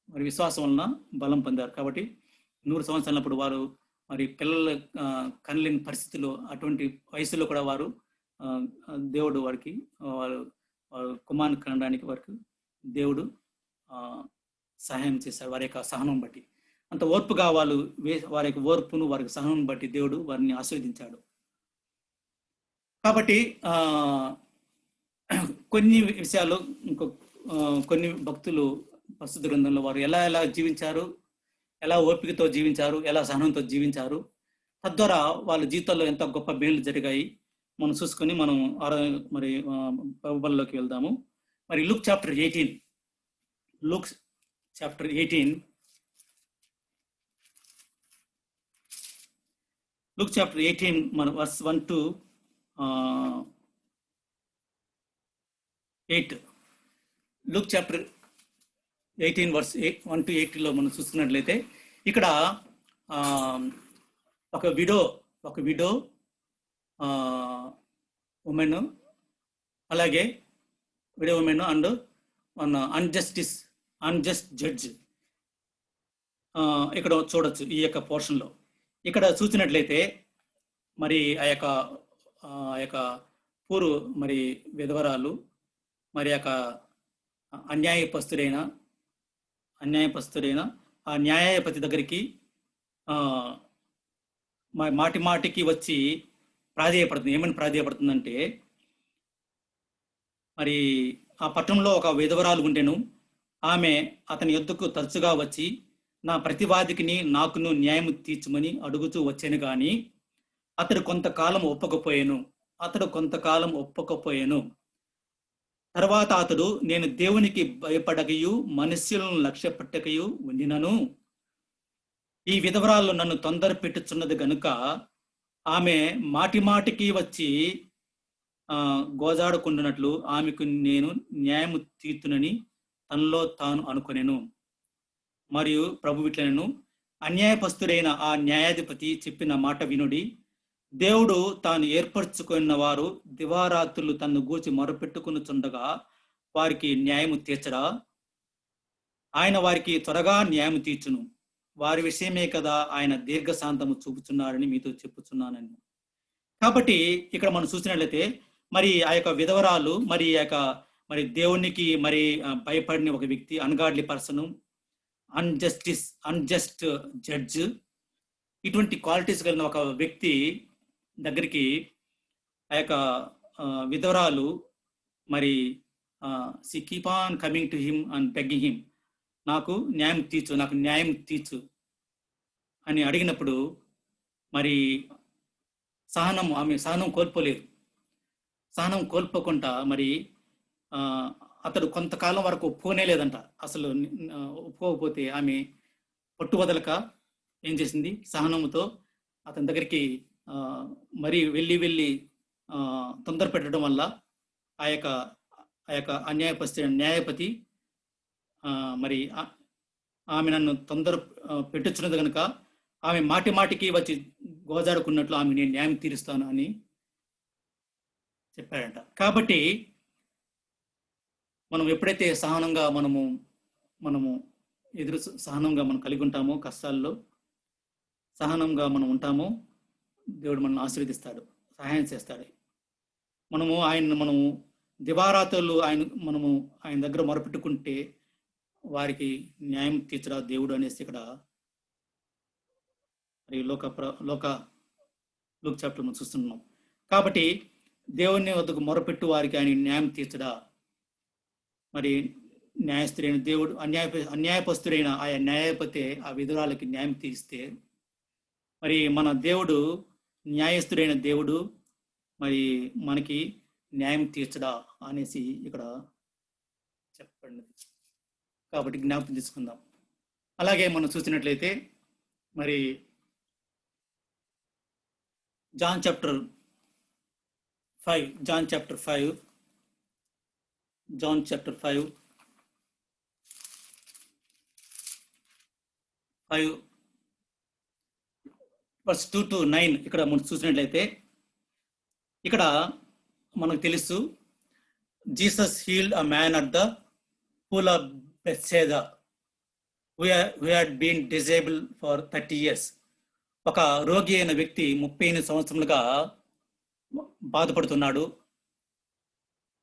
మరి విశ్వాసం వలన బలం పొందారు. కాబట్టి 100 సంవత్సరాలప్పుడు వారు మరి పిల్లల కనలేని పరిస్థితుల్లో, అటువంటి వయసులో కూడా వారు దేవుడు వారు కుమారుని కనడానికి వారికి దేవుడు సహాయం చేశారు. వారి యొక్క సహనం బట్టి, అంత ఓర్పుగా వారి యొక్క ఓర్పును, వారి సహనం బట్టి దేవుడు వారిని ఆశీర్వదించాడు. కాబట్టి కొన్ని విషయాలు కొన్ని భక్తులు పరిశుద్ధ గ్రంథంలో వారు ఎలా జీవించారు, ఎలా ఓపికతో జీవించారు, ఎలా సహనంతో జీవించారు, తద్వారా వాళ్ళ జీవితాల్లో ఎంత గొప్ప మేలు జరిగాయి మనం చూసుకొని మనం మరి బైబిల్లోకి వెళ్దాము. మరి లూక్ చాప్టర్ 18 మన verse 1 to 8. Luke chapter 18 verse 1 to 8లో మనం చూసుకున్నట్లయితే ఇక్కడ ఒక విడో ఉమెన్, అలాగే widow woman and unjust judge ఇక్కడ చూడొచ్చు. ఈ యొక్క పోర్షన్లో ఇక్కడ చూసినట్లయితే మరి ఆ యొక్క పూరు మరి విధవరాలు మరి యొక్క అన్యాయపస్తుడైన ఆ న్యాయాధిపతి దగ్గరికి మాటికి వచ్చి ప్రాధేయపడుతుంది. ఏమని ప్రాధేయపడుతుందంటే, మరి ఆ పట్టణంలో ఒక విధవరాలు ఉండెను. ఆమె అతని యొద్దకు తరచుగా వచ్చి, నా ప్రతివాదికిని నాకును న్యాయం తీర్చుమని అడుగుతూ వచ్చాను గాని అతడు కొంతకాలం ఒప్పకపోయాను. తర్వాత అతడు, నేను దేవునికి భయపడకయు మనుష్యులను లక్ష్య పెట్టకయు ఉండినను, ఈ విధవరాలు నన్ను తొందర పెట్టుచున్నది గనుక ఆమె మాటి మాటికి వచ్చి గోజాడుకుంటున్నట్లు ఆమెకు నేను న్యాయము తీర్చునని తనలో తాను అనుకొనెను. మరియు ప్రభు ఇట్లనెను, అన్యాయపస్తుడైన ఆ న్యాయాధిపతి చెప్పిన మాట వినుడి. దేవుడు తాను ఏర్పరచుకున్న వారు దివారాత్రులు తన్ను గూర్చి మొరపెట్టుకునిచుండగా వారికి న్యాయము తీర్చడా? ఆయన వారికి త్వరగా న్యాయం తీర్చును. వారి విషయమే కదా ఆయన దీర్ఘశాంతము చూపుచున్నారని మీతో చెప్పుచున్నానని. కాబట్టి ఇక్కడ మనం చూసినట్లయితే మరి ఆ యొక్క విధవరాలు మరి దేవునికి మరి భయపడిన ఒక వ్యక్తి, అన్గాడ్లీ పర్సన్, అన్జస్ట్ జడ్జ్, ఇటువంటి క్వాలిటీస్ కలిగిన ఒక వ్యక్తి దగ్గరికి ఆ యొక్క విధవరాలు మరి she keep on coming to him and begging him, నాకు న్యాయం తీర్చు అని అడిగినప్పుడు మరి ఆమె సహనం కోల్పోలేదు. సహనం కోల్పోకుండా మరి అతడు కొంతకాలం వరకు ఒప్పుకోనే లేదంట. అసలు ఒప్పుకోకపోతే ఆమె పట్టువదలక ఏం చేసింది, సహనంతో అతని దగ్గరికి మరి వెళ్ళి తొందర పెట్టడం వల్ల ఆ యొక్క న్యాయపతి మరి ఆమె నన్ను తొందర పెట్టుచున్నది కనుక ఆమె మాటికి వచ్చి గోజాడుకున్నట్లు ఆమె నేను న్యాయం తీరుస్తాను అని చెప్పాడంట. కాబట్టి మనం ఎప్పుడైతే సహనంగా మనము సహనంగా మనం కలిగి ఉంటామో, కష్టాల్లో సహనంగా మనం ఉంటామో, దేవుడు మనల్ని ఆశీర్వదిస్తాడు, సహాయం చేస్తాడు. మనము దివారాత్రులు ఆయన దగ్గర మొరపెట్టుకుంటే వారికి న్యాయం తీర్చడా దేవుడు అనేసి ఇక్కడ మరి లూక్ చాప్టర్ మనం చూస్తున్నాం. కాబట్టి దేవుని వద్దకు మొరపెట్టు వారికి ఆయన న్యాయం తీర్చడా? మరి న్యాయస్థుడైన దేవుడు అన్యాయపస్తుడైన ఆయా న్యాయపతి ఆ విధురాలకి న్యాయం తీరిస్తే మరి మన దేవుడు న్యాయస్థుడైన దేవుడు మరి మనకి న్యాయం తీర్చడా అనేసి ఇక్కడ చెప్పండి. కాబట్టి జ్ఞాపకం తీసుకుందాం. అలాగే మనం చూసినట్లయితే మరి జాన్ చాప్టర్ 5 verse 2 to 9 ఇక్కడ మనం చూసినట్లయితే ఇక్కడ మనకు తెలుసు, Jesus healed a man at the pool of Bethesda who had been disabled for 30 years. ఒక రోగి అయిన వ్యక్తి 30 సంవత్సరాలుగా బాధపడుతున్నాడు.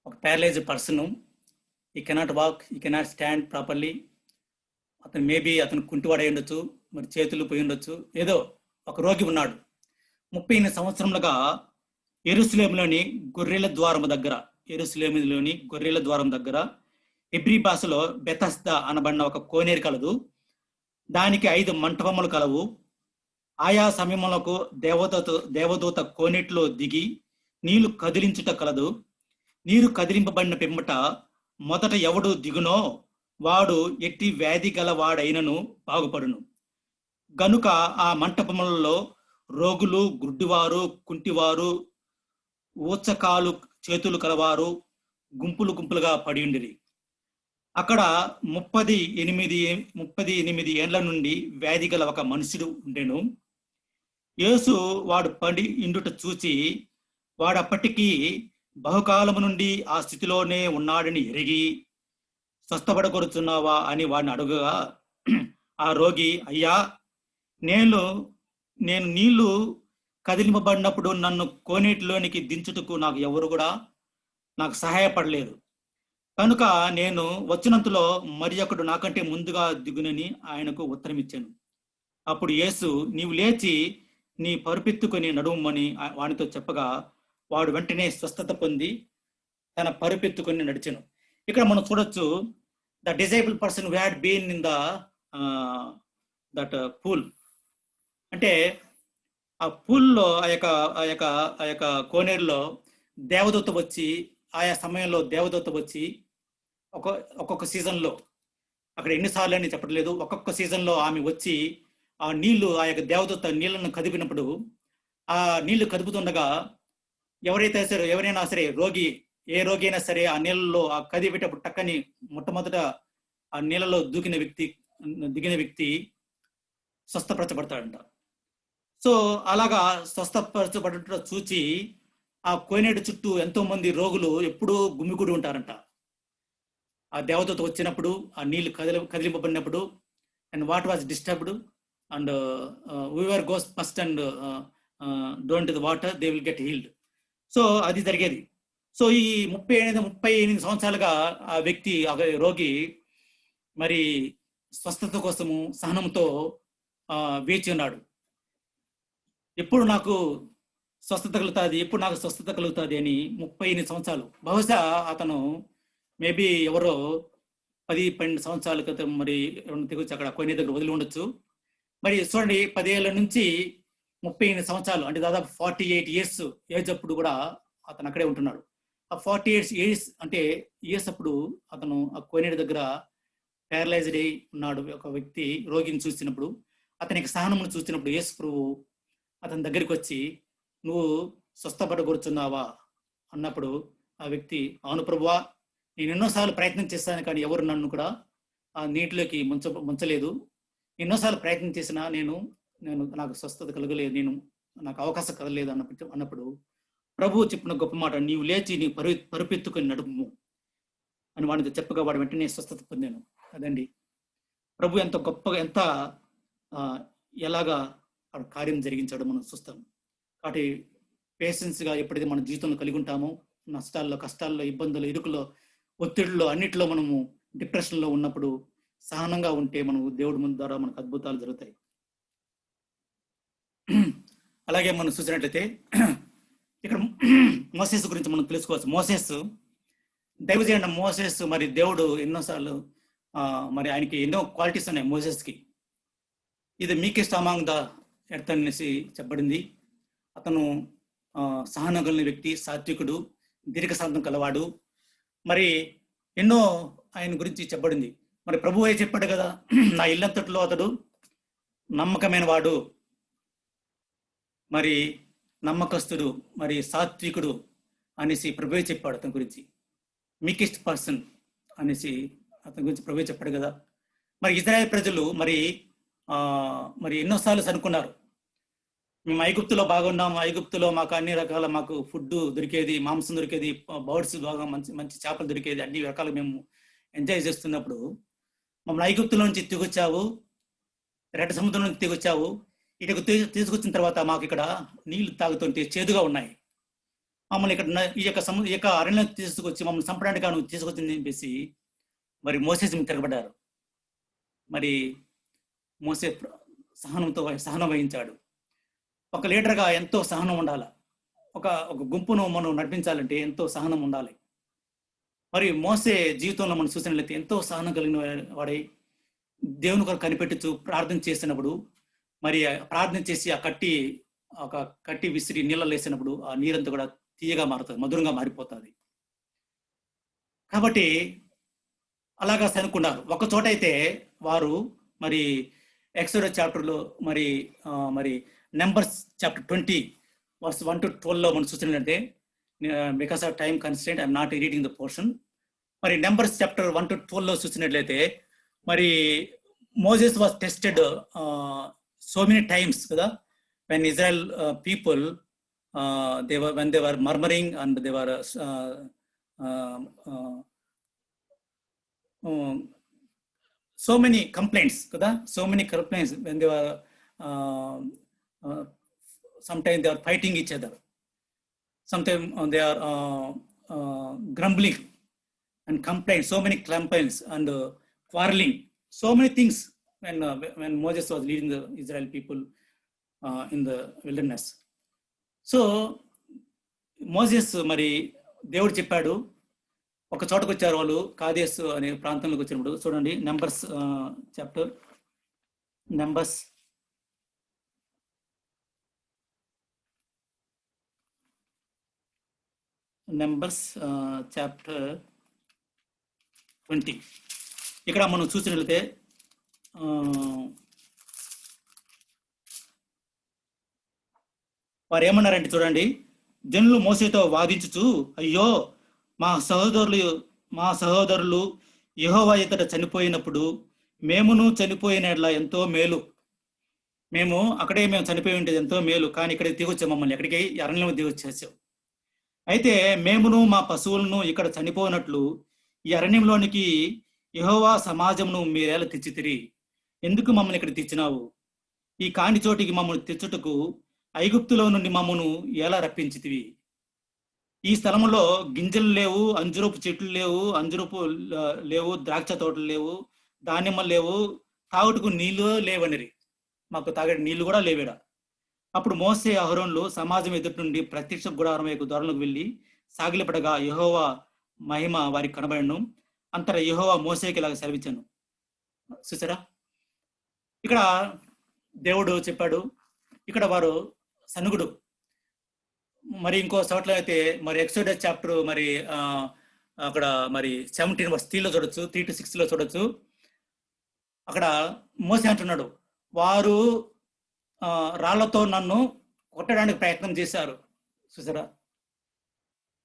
ఒక ప్యారలైజ్డ్ పర్సన్, ఈ కెనాట్ వాక్, ఈ కెనాట్ స్టాండ్ ప్రాపర్లీ. అతను కుంటివాడై ఉండొచ్చు, మరి చేతులు పోయి ఉండొచ్చు, ఏదో ఒక రోగి ఉన్నాడు. 30 సంవత్సరములుగా యెరూషలేములోని గొర్రెల ద్వారం దగ్గర హెబ్రీ భాషలో బెతస్దా అనబడిన ఒక కోనేరు కలదు. దానికి 5 మంటపములు కలవు. ఆయా సమయములకు దేవదూత కోనేటిలో దిగి నీళ్లు కదిలించుట కలదు. నీరు కదిలింపబడిన పిమ్మట మొదట ఎవడు దిగునో వాడు ఎట్టి వ్యాధి గలవాడైనను బాగుపడును. గనుక ఆ మంటపములలో రోగులు, గుడ్డివారు, కుంటివారు, ఊచకాలు చేతులు కలవారు గుంపులుగా పడి ఉండిరి. అక్కడ 38 ఏండ్ల నుండి వ్యాధి గల ఒక మనుషుడు ఉండెను. యేసు వాడు పడి ఇండుట చూచి వాడప్పటికీ బహుకాలము నుండి ఆ స్థితిలోనే ఉన్నాడని ఎరిగి, స్వస్థపడగొరుచున్నావా అని వాడిని అడుగగా, ఆ రోగి, అయ్యా, నేను నీళ్లు కదిలింపబడినప్పుడు నన్ను కోనేటిలోనికి దించుటకు నాకు ఎవరు కూడా నాకు సహాయపడలేదు. కనుక నేను వచ్చినంతలో మరి ఒకడు నాకంటే ముందుగా దిగునని ఆయనకు ఉత్తరం ఇచ్చాను. అప్పుడు యేసు, నీవు లేచి నీ పరుపెత్తుకొని నడుమని వానితో చెప్పగా వాడు వెంటనే స్వస్థత పొంది తన పరుపెత్తుకొని నడిచెను. ఇక్కడ మనం చూడొచ్చు the disable person who had been in that pool. అంటే ఆ పూల్లో ఆ యొక్క కోనేరులో దేవదూత వచ్చి, ఆయా సమయంలో దేవదూత వచ్చి ఒక్కొక్క సీజన్లో, అక్కడ ఎన్నిసార్లు అని చెప్పట్లేదు, ఒక్కొక్క సీజన్లో ఆమె వచ్చి ఆ నీళ్లు, ఆ యొక్క దేవదూత నీళ్లను కదిపినప్పుడు, ఆ నీళ్లు కదుపుతుండగా ఎవరైనా సరే ఏ రోగి అయినా సరే ఆ నీళ్ళలో ఆ కదిపేటప్పుడు టక్కని మొట్టమొదట ఆ నీళ్ళలో దిగిన వ్యక్తి స్వస్థపరచబడతాడంట. సో అలాగా స్వస్థపరచబడట చూచి ఆ కోనేటి చుట్టూ ఎంతో మంది రోగులు ఎప్పుడూ గుమికూడి ఉంటారంట. ఆ దేవదూత వచ్చినప్పుడు, ఆ నీళ్లు కదిలింపబడినప్పుడు, and what was disturbed and whoever goes first and don't the water, they will get healed. So అది జరిగేది. సో ఈ 38 సంవత్సరాలుగా ఆ వ్యక్తి, ఆ రోగి మరి స్వస్థత కోసము సహనంతో వేచి ఉన్నాడు. ఎప్పుడు నాకు స్వస్థత కలుగుతుంది అని 38 సంవత్సరాలు. బహుశా అతను మేబీ ఎవరో 10-12 సంవత్సరాల క్రితం మరి తెగొచ్చి అక్కడ కొన్ని దగ్గర వదిలి ఉండొచ్చు. మరి చూడండి, 10 ఏళ్ళ నుంచి 38 సంవత్సరాలు అంటే దాదాపు 48 years ఏజ్ అప్పుడు కూడా అతను అక్కడే ఉంటున్నాడు. ఆ 48 years అంటే ఇయర్స్ అప్పుడు అతను ఆ కోనేరు దగ్గర ప్యారలైజ్డ్ అయి ఉన్నాడు. ఒక వ్యక్తి రోగిని చూసినప్పుడు, అతనికి సహనమును చూసినప్పుడు యేసు ప్రభువు అతని దగ్గరికి వచ్చి, నువ్వు స్వస్థపడగొరుచున్నావా అన్నప్పుడు ఆ వ్యక్తి, అవును ప్రభువా, నేను ఎన్నోసార్లు ప్రయత్నం చేశాను, కానీ ఎవరు నన్ను కూడా ఆ నీటిలోకి ముంచలేదు. ఎన్నోసార్లు ప్రయత్నం చేసినా నాకు స్వస్థత కలగలేదు, నాకు అవకాశం కలగలేదు అన్నప్పుడు ప్రభువు చెప్పిన గొప్ప మాట, నీవు లేచి నీ పరుపెత్తుకొని నడుము అని వాడితో చెప్పగా వాడు వెంటనే స్వస్థత పొందాను. అదండి ప్రభు ఎంత గొప్పగా, ఎంత ఎలాగా కార్యం జరిగించాడో మనం చూస్తాం. కాబట్టి పేషెన్స్గా ఎప్పుడైతే మన జీవితంలో కలిగి ఉంటామో, నష్టాల్లో, కష్టాల్లో, ఇబ్బందుల్లో, ఇరుకులో, ఒత్తిడిలో, అన్నిటిలో మనము డిప్రెషన్లో ఉన్నప్పుడు సహనంగా ఉంటే మనము దేవుడి ముందు ద్వారా మనకు అద్భుతాలు జరుగుతాయి. అలాగే మనం చూసినట్లయితే ఇక్కడ మోసెస్ గురించి మనం తెలుసుకోవచ్చు. దైవజనుడు మోసెస్ మరి దేవుడు ఎన్నోసార్లు మరి ఆయనకి ఎన్నో క్వాలిటీస్ ఉన్నాయి మోసెస్కి. ఇది మీకెస్ట్ అమాంగ్ ద ఎర్త్ అనేసి చెప్పబడింది. అతను సహనం కలిగిన వ్యక్తి, సాత్వికుడు, దీర్ఘశాంతం కలవాడు. మరి ఎన్నో ఆయన గురించి చెప్పబడింది. మరి ప్రభువే చెప్పాడు కదా, నా ఇల్లంతట్లో అతడు నమ్మకమైన వాడు, మరి నమ్మకస్తుడు, మరి సాత్వికుడు అనేసి ప్రభువే చెప్పాడు అతని గురించి. మీకెస్ట్ పర్సన్ అనేసి అతని గురించి ప్రభువే చెప్పాడు కదా. మరి ఇజ్రాయెల్ ప్రజలు మరి ఎన్నోసార్లు అనుకున్నారు, మేము ఐగుప్తులో బాగున్నాము, ఐగుప్తులో మాకు అన్ని రకాల మాకు ఫుడ్ దొరికేది, మాంసం దొరికేది, బర్డ్స్ బాగా మంచి చేపలు దొరికేది, అన్ని రకాలు మేము ఎంజాయ్ చేస్తున్నప్పుడు మమ్మల్ని ఐగుప్తులో నుంచి తీసుకొచ్చావు, రెడ్ సముద్రం నుంచి తీసుకొచ్చావు, ఇటుకు తీసుకొచ్చిన తర్వాత మాకు ఇక్కడ నీళ్లు తాగుతుంటే చేదుగా ఉన్నాయి, మమ్మల్ని ఇక్కడ ఈ యొక్క అరణ్యం తీసుకొచ్చి మమ్మల్ని చంపడానికి నువ్వు తీసుకొచ్చింది చెప్పేసి మరి మోసెస్ తిరగబడ్డారు. మరి మోసే సహనం వహించాడు. ఒక లీడర్గా ఎంతో సహనం ఉండాలి. ఒక గుంపును మనం నడిపించాలంటే ఎంతో సహనం ఉండాలి. మరి మోసే జీవితంలో మనం చూసినట్లయితే ఎంతో సహనం కలిగిన వాడై దేవుని కొరకు కనిపెట్టుచు ప్రార్థన చేసినప్పుడు, మరి ప్రార్థన చేసి ఒక కట్టి విసిరి నీళ్ళలో వేసినప్పుడు ఆ నీరంతా కూడా తీయగా మారుతుంది, మధురంగా మారిపోతుంది. కాబట్టి అలాగా అనుకున్నారు. ఒక చోట అయితే వారు మరి ఎక్సోడస్ చాప్టర్లో మరి నెంబర్స్ చాప్టర్ 20 verse 1-12 మనం చూసినట్లయితే, because of time constraint I'm not reading the portion. మరి నెంబర్స్ చాప్టర్ 1-12 చూసినట్లయితే మరి Moses was tested so many times కదా, when Israel people when they were murmuring and they were so many complaints kada, so many complaints when they were sometimes they are fighting each other, sometimes they are grumbling and complaints, so many complaints and quarreling, so many things when Moses was leading the Israel people in the wilderness. So Moses మరి దేవుడు చెప్పాడు, ఒక చోటకు వచ్చారు వాళ్ళు, కాదేశ్ అనే ప్రాంతంలోకి వచ్చినప్పుడు. చూడండి నెంబర్స్ చాప్టర్, నెంబర్స్ చాప్టర్ 20. ఇక్కడ మనం చూసినట్లయితే వారు ఏమన్నారంటే చూడండి, జనులు మోసేతో వాదించుచు, అయ్యో మా సహోదరులు యెహోవా ఎదుట చనిపోయినప్పుడు మేమును చనిపోయినట్లా ఎంతో మేలు. మేము చనిపోయి ఉండేది ఎంతో మేలు, కానీ ఇక్కడికి దిగొచ్చాం, మమ్మల్ని ఎక్కడికి అరణ్యం దిగొచ్చేసాం. అయితే మేమును మా పశువులను ఇక్కడ చనిపోయినట్లు ఈ అరణ్యంలోనికి యెహోవా సమాజమును మీరేలా తెచ్చితిరి? ఎందుకు మమ్మల్ని ఇక్కడ తెచ్చినావు? ఈ కాని చోటికి మమ్మల్ని తెచ్చుటకు ఐగుప్తులో నుండి మమ్మను ఎలా రప్పించితివి? ఈ స్థలంలో గింజలు లేవు, అంజురపు చెట్లు లేవు, లేవు, ద్రాక్ష తోటలు లేవు, ధాన్యములు లేవు, తాగుటకు నీళ్లు లేవనిరి. మాకు తాగే నీళ్లు కూడా లేవేడ. అప్పుడు మోసే అహరోన్లు సమాజం ఎదుటి నుండి ప్రత్యక్ష గుడారం యొక్క దొరలకు వెళ్ళి సాగిలపడగా యెహోవా మహిమ వారికి కనబడను. అంతటా యెహోవా మోసేకి ఇలాగ సెలవిచ్చాను. చూసారా, ఇక్కడ దేవుడు చెప్పాడు, ఇక్కడ వారు సనుగుడు. మరి ఇంకో చోట్ల అయితే మరి ఎక్సోడస్ చాప్టర్ మరి అక్కడ మరి 17:3 చూడొచ్చు, 3-6 చూడొచ్చు. అక్కడ మోసే అంటున్నాడు, వారు రాళ్లతో నన్ను కొట్టడానికి ప్రయత్నం చేశారు. చూసారా,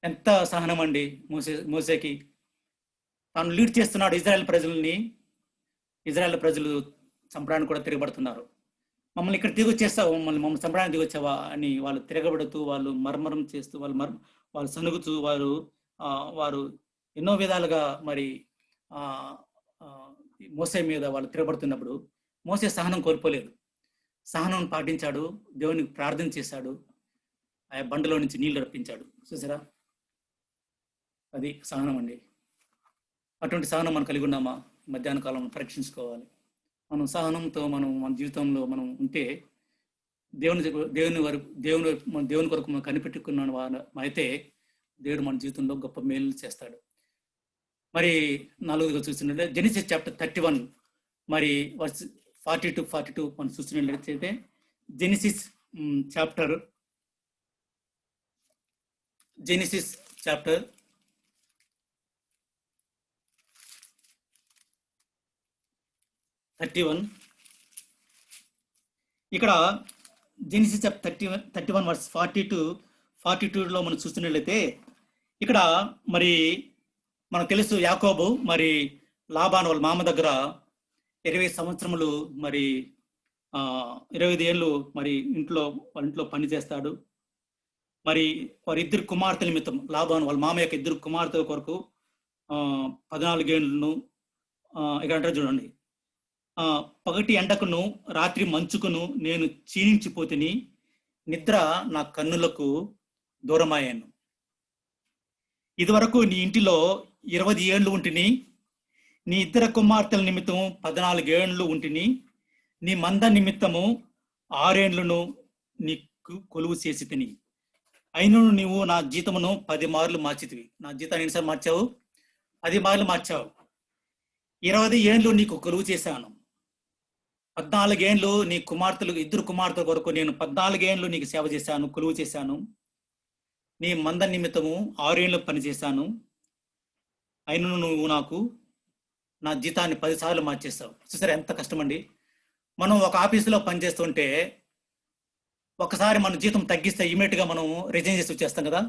ఎంత సహనం అండి మోసేకి. తాను లీడ్ చేస్తున్నాడు ఇజ్రాయెల్ ప్రజల్ని. ఇజ్రాయెల్ ప్రజలు చంపడానికి కూడా తిరగబడుతున్నారు. మమ్మల్ని ఇక్కడ తిరిగొచ్చేస్తావు, మమ్మల్ని చంపడానికి దిగొచ్చావా అని వాళ్ళు తిరగబడుతూ, వాళ్ళు మర్మరం చేస్తూ, వాళ్ళు సనుగుతూ, వారు ఎన్నో విధాలుగా మరి మోసే మీద వాళ్ళు తిరగబడుతున్నప్పుడు మోసే సహనం కోల్పోలేదు. సహనం పాటించాడు, దేవునికి ప్రార్థన చేశాడు, ఆ బండలో నుంచి నీళ్లు రప్పించాడు. చూసారా, అది సహనం అండి. అటువంటి సహనం మనం కలిగి ఉన్నామా? మధ్యాహ్న కాలంలో పరీక్షించుకోవాలి. మనం సహనంతో మన జీవితంలో మనం ఉంటే దేవుని కొరకు మనం కనిపెట్టుకున్న అయితే దేవుడు మన జీవితంలో గొప్ప మేలు చేస్తాడు. మరి 4గా చూసినట్లయితే జెనిసిస్ చాప్టర్ 31 మరి వర్స్ 40-42 మనం చూసినట్లయితే జెనిసిస్ చాప్టర్ 31. ఇక్కడ జెనిసిస్ చాప్టర్ 31 వర్స్ 40-42లో మనం చూస్తున్నట్లయితే ఇక్కడ మరి మనకు తెలుసు, యాకోబు మరి లాబాను వాళ్ళ మామ దగ్గర 20 సంవత్సరములు మరి 25 ఏళ్ళు మరి వాళ్ళ ఇంట్లో పని చేస్తాడు. మరి వారి 2 కుమార్తెల నిమిత్తం లాబాను వాళ్ళ మామ యొక్క 2 కుమార్తెల కొరకు 14 ఏళ్ళను ఇక్కడ అంటారు చూడండి, పగటి ఎండకును రాత్రి మంచుకును నేను క్షీణించిపోతిని, నిద్ర నా కన్నులకు దూరమయ్యాను. ఇదివరకు నీ ఇంటిలో 20 ఏళ్ళు ఉంటిని, నీ 2 కుమార్తెల నిమిత్తం 14 ఏళ్ళు ఉంటిని, నీ మంద నిమిత్తము 6 ఏళ్లను నీకు కొలువు చేసి తిని, అయినను నీవు నా జీతమును 10 మార్లు మార్చితివి. నా జీతాన్ని ఎన్నిసార్లు మార్చావు? 10 మార్లు మార్చావు. 20 ఏళ్ళు నీకు కొలువు చేశాను. 14 ఏళ్ళు నీ కుమార్తెలు 2 కుమార్తెల కొరకు నేను 14 ఏళ్ళు నీకు సేవ చేశాను, కొలువు చేశాను. నీ మంద నిమిత్తము 6 ఏళ్ళు పనిచేశాను. అయినను నువ్వు నాకు నా జీతాన్ని 10 సార్లు మార్చేస్తావు. చూసారా ఎంత కష్టమండి. మనం ఒక ఆఫీసులో పనిచేస్తుంటే ఒకసారి మన జీతం తగ్గిస్తే ఇమీడియట్గా మనం రిజైన్ చేసి వచ్చేస్తాం కదా.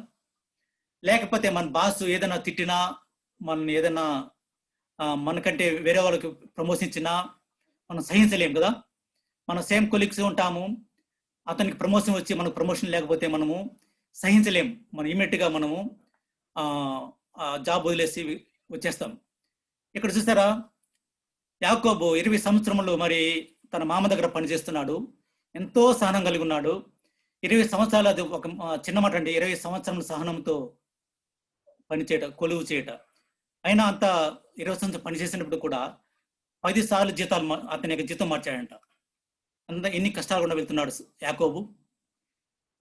లేకపోతే మన బాస్ ఏదైనా తిట్టినా, మన ఏదైనా మనకంటే వేరే వాళ్ళకి ప్రమోషన్ ఇచ్చినా మనం సహించలేం కదా. మనం సేమ్ కొలీగ్స్ ఉంటాము, అతనికి ప్రమోషన్ వచ్చి మనకు ప్రమోషన్ లేకపోతే మనము సహించలేం. మనం ఇమీడియట్గా మనము జాబ్ వదిలేసి వచ్చేస్తాం. ఇక్కడ చూసారా, యాకోబు 20 సంవత్సరములు మరి తన మామ దగ్గర పనిచేస్తున్నాడు, ఎంతో సహనం కలిగి ఉన్నాడు. 20 సంవత్సరాలు, అది ఒక చిన్న మాట అండి, 20 సంవత్సరాల సహనంతో పనిచేయట, కొలువు చేయట. అయినా అంత 20 సంవత్సరాలు పనిచేసినప్పుడు కూడా 10 సార్లు అతని యొక్క జీతం మార్చాడంట. ఎన్ని కష్టాలు కూడా వెళ్తున్నాడు యాకోబు.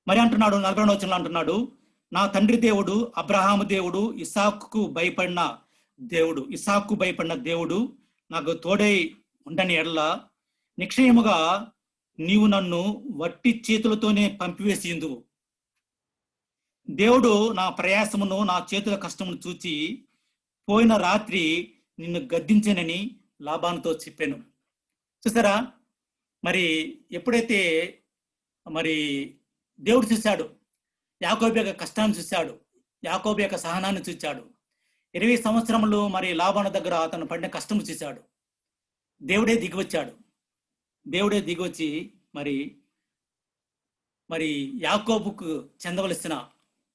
మరి అంటున్నాడు 42వ వచనంలో అంటున్నాడు, నా తండ్రి దేవుడు, అబ్రహాము దేవుడు, ఇస్సాకుకు భయపడిన దేవుడు నాకు తోడై ఉండని ఎడల నిశ్చయముగా నీవు నన్ను వట్టి చేతులతోనే పంపివేసిందువు. దేవుడు నా ప్రయాసమును, నా చేతుల కష్టమును చూచి పోయిన రాత్రి నిన్ను గద్దించానని లాబానుతో చెప్పాను. చూసారా, మరి ఎప్పుడైతే మరి దేవుడు చూశాడు, యాకోబు యొక్క కష్టాన్ని చూశాడు, యాకోబు యొక్క సహనాన్ని చూశాడు. 20 సంవత్సరములు మరి లాబాను దగ్గర అతను పడిన కష్టము చూశాడు. దేవుడే దిగివచ్చి మరి యాకోబుకు చెందవలసిన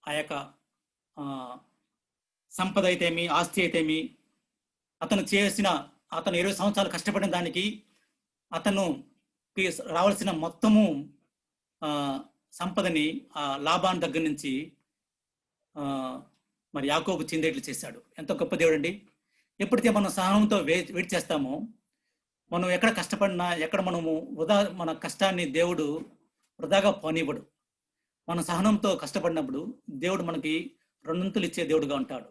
ఆ యొక్క సంపద అయితేమి, ఆస్తి అయితేమి, అతను 20 సంవత్సరాలు కష్టపడిన దానికి అతను రావాల్సిన మొత్తము సంపదని ఆ లాబాను దగ్గర నుంచి మరి యాకోబు చెందేట్లు చేశాడు. ఎంత గొప్ప దేవుడు అండి. ఎప్పుడైతే మనం సహనంతో వెయిట్ చేస్తామో, మనం ఎక్కడ కష్టపడినా, ఎక్కడ మనము మన కష్టాన్ని దేవుడు వృధాగా పోనివ్వడు. మన సహనంతో కష్టపడినప్పుడు దేవుడు మనకి రెండంతులు ఇచ్చే దేవుడుగా ఉంటాడు.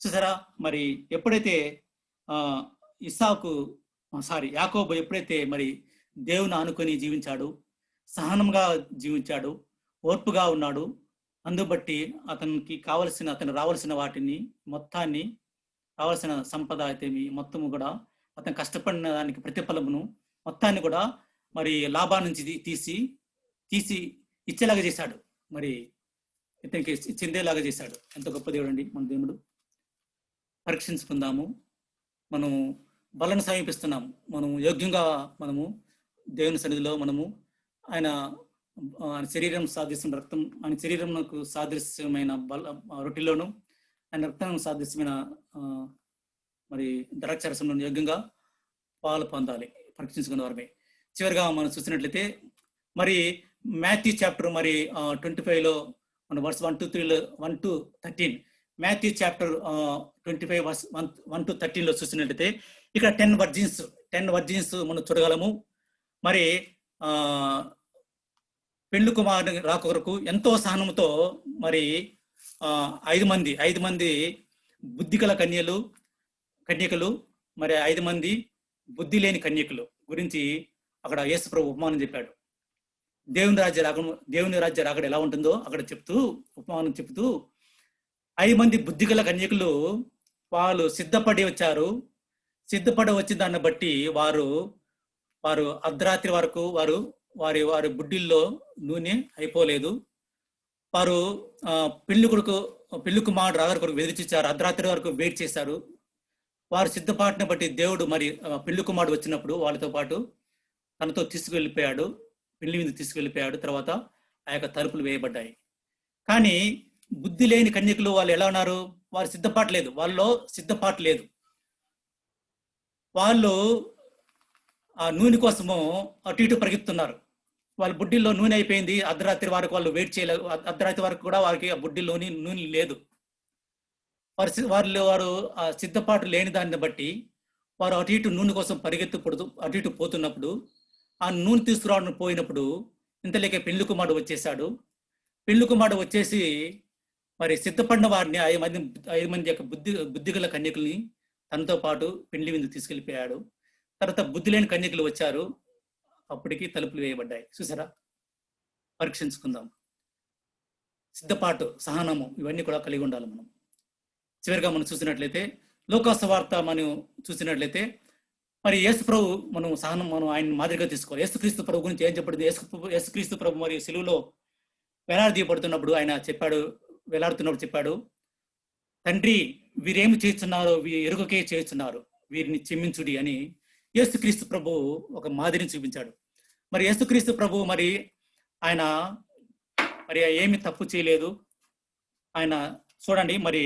చూసారా, మరి ఎప్పుడైతే యాకోబు ఎప్పుడైతే మరి దేవుని ఆనుకొని జీవించాడు, సహనంగా జీవించాడు, ఓర్పుగా ఉన్నాడు, అందుబట్టి అతను రావాల్సిన వాటిని మొత్తాన్ని, రావాల్సిన సంపద అయితే మొత్తము కూడా అతను కష్టపడిన దానికి ప్రతిఫలమును మొత్తాన్ని కూడా మరి లాభా నుంచి తీసి ఇచ్చేలాగా చేశాడు, మరి ఇతనికి చెందేలాగా చేశాడు. ఎంత గొప్ప దేవుడు అండి మన దేవుడు. పరీక్షించుకుందాము. మనం బలను సమీపిస్తున్నాము. మనము యోగ్యంగా మనము దేవుని సన్నిధిలో మనము ఆయన శరీరం సాదృశ్యమైన రక్తం, ఆయన శరీరంకు సాదృశ్యమైన రొట్టెలోను, ఆయన రక్తం సాదృశ్యమైన మరి ద్రాక్షారసంలో యోగ్యంగా పాలు పొందాలి. పరీక్షించుకున్న వారమే. చివరిగా మనం చూసినట్లయితే మరి మాథ్యూ చాప్టర్ మరి 25లో మన verse 1 to 13, Matthew chapter 25 verse 1 to 13లో చూసినట్లయితే ఇక్కడ 10 వర్జిన్స్ మనం చూడగలము. మరి పెండ్లి కుమారుని రాక కొరకు ఎంతో సహనంతో మరి 5 మంది బుద్ధిగల కన్యకలు మరి 5 మంది బుద్ధి లేని కన్యకలు గురించి అక్కడ యేసు ప్రభు ఉపమానం చెప్పాడు. దేవుని రాజ్య రాకడ ఎలా ఉంటుందో అక్కడ ఉపమానం చెప్తూ 5 మంది బుద్ధిగల కన్యకలు వాళ్ళు సిద్ధపడి వచ్చిన దాన్ని బట్టి వారు అర్ధరాత్రి వరకు వారి బుడ్డిల్లో నూనె అయిపోలేదు. వారు పెళ్లి కుమారుడు రాగారి కొరకు ఎదురుచూచారు, అర్ధరాత్రి వరకు వెయిట్ చేశారు. వారు సిద్ధపాటుని బట్టి దేవుడు మరి పెళ్లి కుమారుడు వచ్చినప్పుడు వాళ్ళతో పాటు తనతో తీసుకువెళ్ళిపోయాడు, పెళ్లి మీద తీసుకువెళ్ళిపోయాడు. తర్వాత ఆ యొక్క తలుపులు వేయబడ్డాయి. కానీ బుద్ధి లేని కన్యకులు వాళ్ళు ఎలా ఉన్నారు? వారు వాళ్ళలో సిద్ధపాటు లేదు. వాళ్ళు ఆ నూనె కోసము అటు ఇటు పరిగెత్తున్నారు. వాళ్ళ బుడ్డిల్లో నూనె అయిపోయింది. అర్ధరాత్రి వరకు వాళ్ళు వెయిట్ చేయలేదు. అర్ధరాత్రి వరకు కూడా వారికి ఆ బుడ్డిలోని నూనె లేదు. వారు ఆ సిద్ధపాటు లేని దాన్ని బట్టి వారు అటు ఇటు నూనె కోసం అటు ఇటు పోతున్నప్పుడు ఆ నూనె తీసుకురావడం పోయినప్పుడు ఇంతలేకే పెళ్లి కుమారుడు వచ్చేసాడు. పెళ్లి కుమారుడు వచ్చేసి మరి సిద్ధపడిన వారిని 5 మంది యొక్క బుద్ధిగల కన్యకుల్ని తనతో పాటు పెళ్లి విందుకు తీసుకెళ్ళిపోయాడు. తర్వాత బుద్ధి లేని కన్యకులు వచ్చారు. అప్పటికి తలుపులు వేయబడ్డాయి. చూసారా, పరీక్షించుకుందాం. సిద్ధపాటు, సహనము ఇవన్నీ కూడా కలిగి ఉండాలి మనం. చివరిగా మనం చూసినట్లయితే లోకాసు వార్త మనం చూసినట్లయితే మరి యేసు ప్రభు మనం ఆయన మాదిరిగా తీసుకోవాలి. యేసుక్రీస్తు ప్రభు గురించి ఏం చెప్పబడింది? యేసుక్రీస్తు ప్రభు మరి సిలువలో వేలాడదీయబడుతున్నప్పుడు ఆయన వేలాడుతున్నప్పుడు చెప్పాడు, తండ్రి వీరేమి చేస్తున్నారో ఎరుగకే చేస్తున్నారు, వీరిని క్షమించుడి అని యేసుక్రీస్తు ప్రభు ఒక మాదిరిని చూపించాడు. మరి యేసుక్రీస్తు ప్రభు మరి ఆయన ఏమి తప్పు చేయలేదు. ఆయన చూడండి, మరి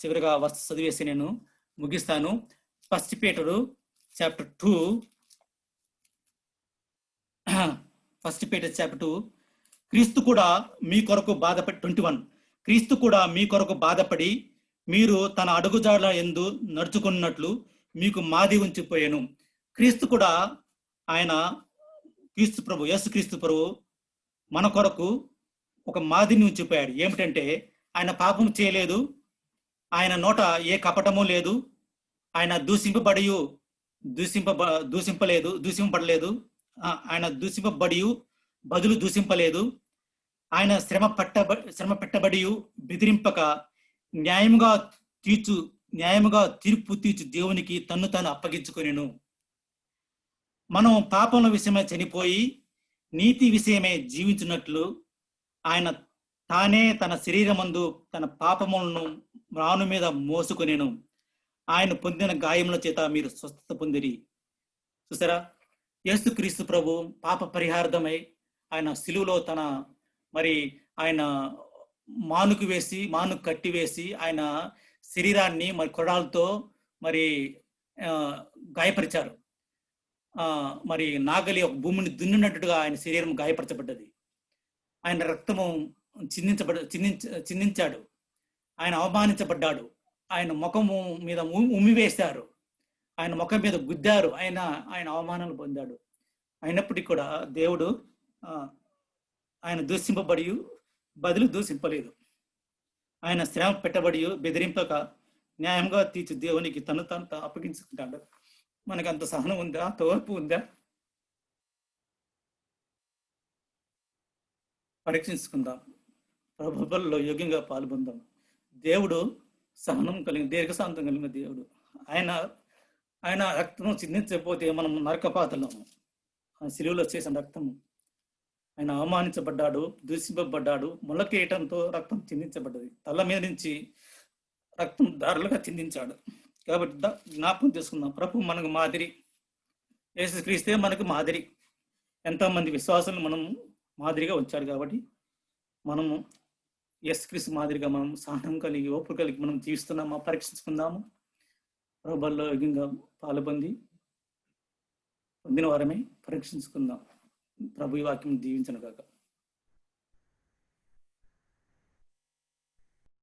చివరిగా వర్స్ చదివేసి నేను ముగిస్తాను. 1 Peter chapter 2 క్రీస్తు కూడా మీ కొరకు బాధపడి 21 క్రీస్తు కూడా మీ కొరకు బాధపడి మీరు తన అడుగుజాడల యందు నడుచుకున్నట్లు మీకు మాది ఉంచిపోయాను. క్రీస్తు కూడా యేసుక్రీస్తు ప్రభు మన కొరకు ఒక మాదిరిని చూపాడు. ఏమిటంటే ఆయన పాపం చేయలేదు, ఆయన నోట ఏ కపటము లేదు, ఆయన దూషింపబడలేదు, ఆయన దూషింపబడి బదులు దూషింపలేదు, ఆయన శ్రమ పెట్టబడి బెదిరింపక న్యాయముగా తీర్పు తీర్చు దేవునికి తన్ను తాను అప్పగించుకొనెను. మనం పాపముల విషయమై చనిపోయి నీతి విషయమై జీవించినట్లు ఆయన తానే తన శరీరమందు తన పాపములను రాను మీద మోసుకొనెను. ఆయన పొందిన గాయముల చేత మీరు స్వస్థత పొందిరి. చూసారా, యేసుక్రీస్తు ప్రభు పాప పరిహార్థమై ఆయన సిలువలో ఆయన మాను కట్టివేసి ఆయన శరీరాన్ని కొరడాలతో గాయపరిచారు. నాగలి ఒక భూమిని దున్నినట్టుగా ఆయన శరీరం గాయపరచబడ్డది. ఆయన రక్తము చిందించాడు, ఆయన అవమానించబడ్డాడు, ఆయన ముఖము మీద ఉమ్మివేశారు, ఆయన ముఖం మీద గుద్దారు, ఆయన అవమానాలు పొందాడు. అయినప్పటికీ కూడా దేవుడు ఆయన దూషింపబడి బదులు దూషింపలేదు. ఆయన శ్రమ పెట్టబడి బెదిరింపక న్యాయంగా తీర్చు దేవునికి తను అప్పగించుకుంటాడు. మనకు అంత సహనం ఉందా? తోర్పు ఉందా? పరీక్షించుకుందాం. ప్రభువుల్లో యోగ్యంగా పాల్గొందాం. దేవుడు సహనం కలిగిన, దీర్ఘశాంతం కలిగిన దేవుడు. ఆయన రక్తము చిందించకపోతే మనం నరకపాతలము. శిలువలో చేసిన రక్తము, ఆయన అవమానించబడ్డాడు, దూషింపబడ్డాడు, ముళ్ళకేయటంతో రక్తం చిందించబడ్డది, తల మీద నుంచి రక్తం దారులుగా చిందించాడు. కాబట్టి జ్ఞాపకం చేసుకుందాం. ప్రభు మనకు మాదిరి, యేసుక్రీస్తే మనకు మాదిరి. ఎంతోమంది విశ్వాసాలు మనం మాదిరిగా ఉంచాడు. కాబట్టి మనము యేసుక్రీస్తు మాదిరిగా మనం సహనం కలిగి, ఓపిక కలిగి మనం జీవిస్తున్నామా పరీక్షించుకుందాము. ప్రభువుల్లో యోగ్యంగా పొందిన వారమే పరీక్షించుకుందాం. ప్రభు ఈ వాక్యం దీవించను గాక.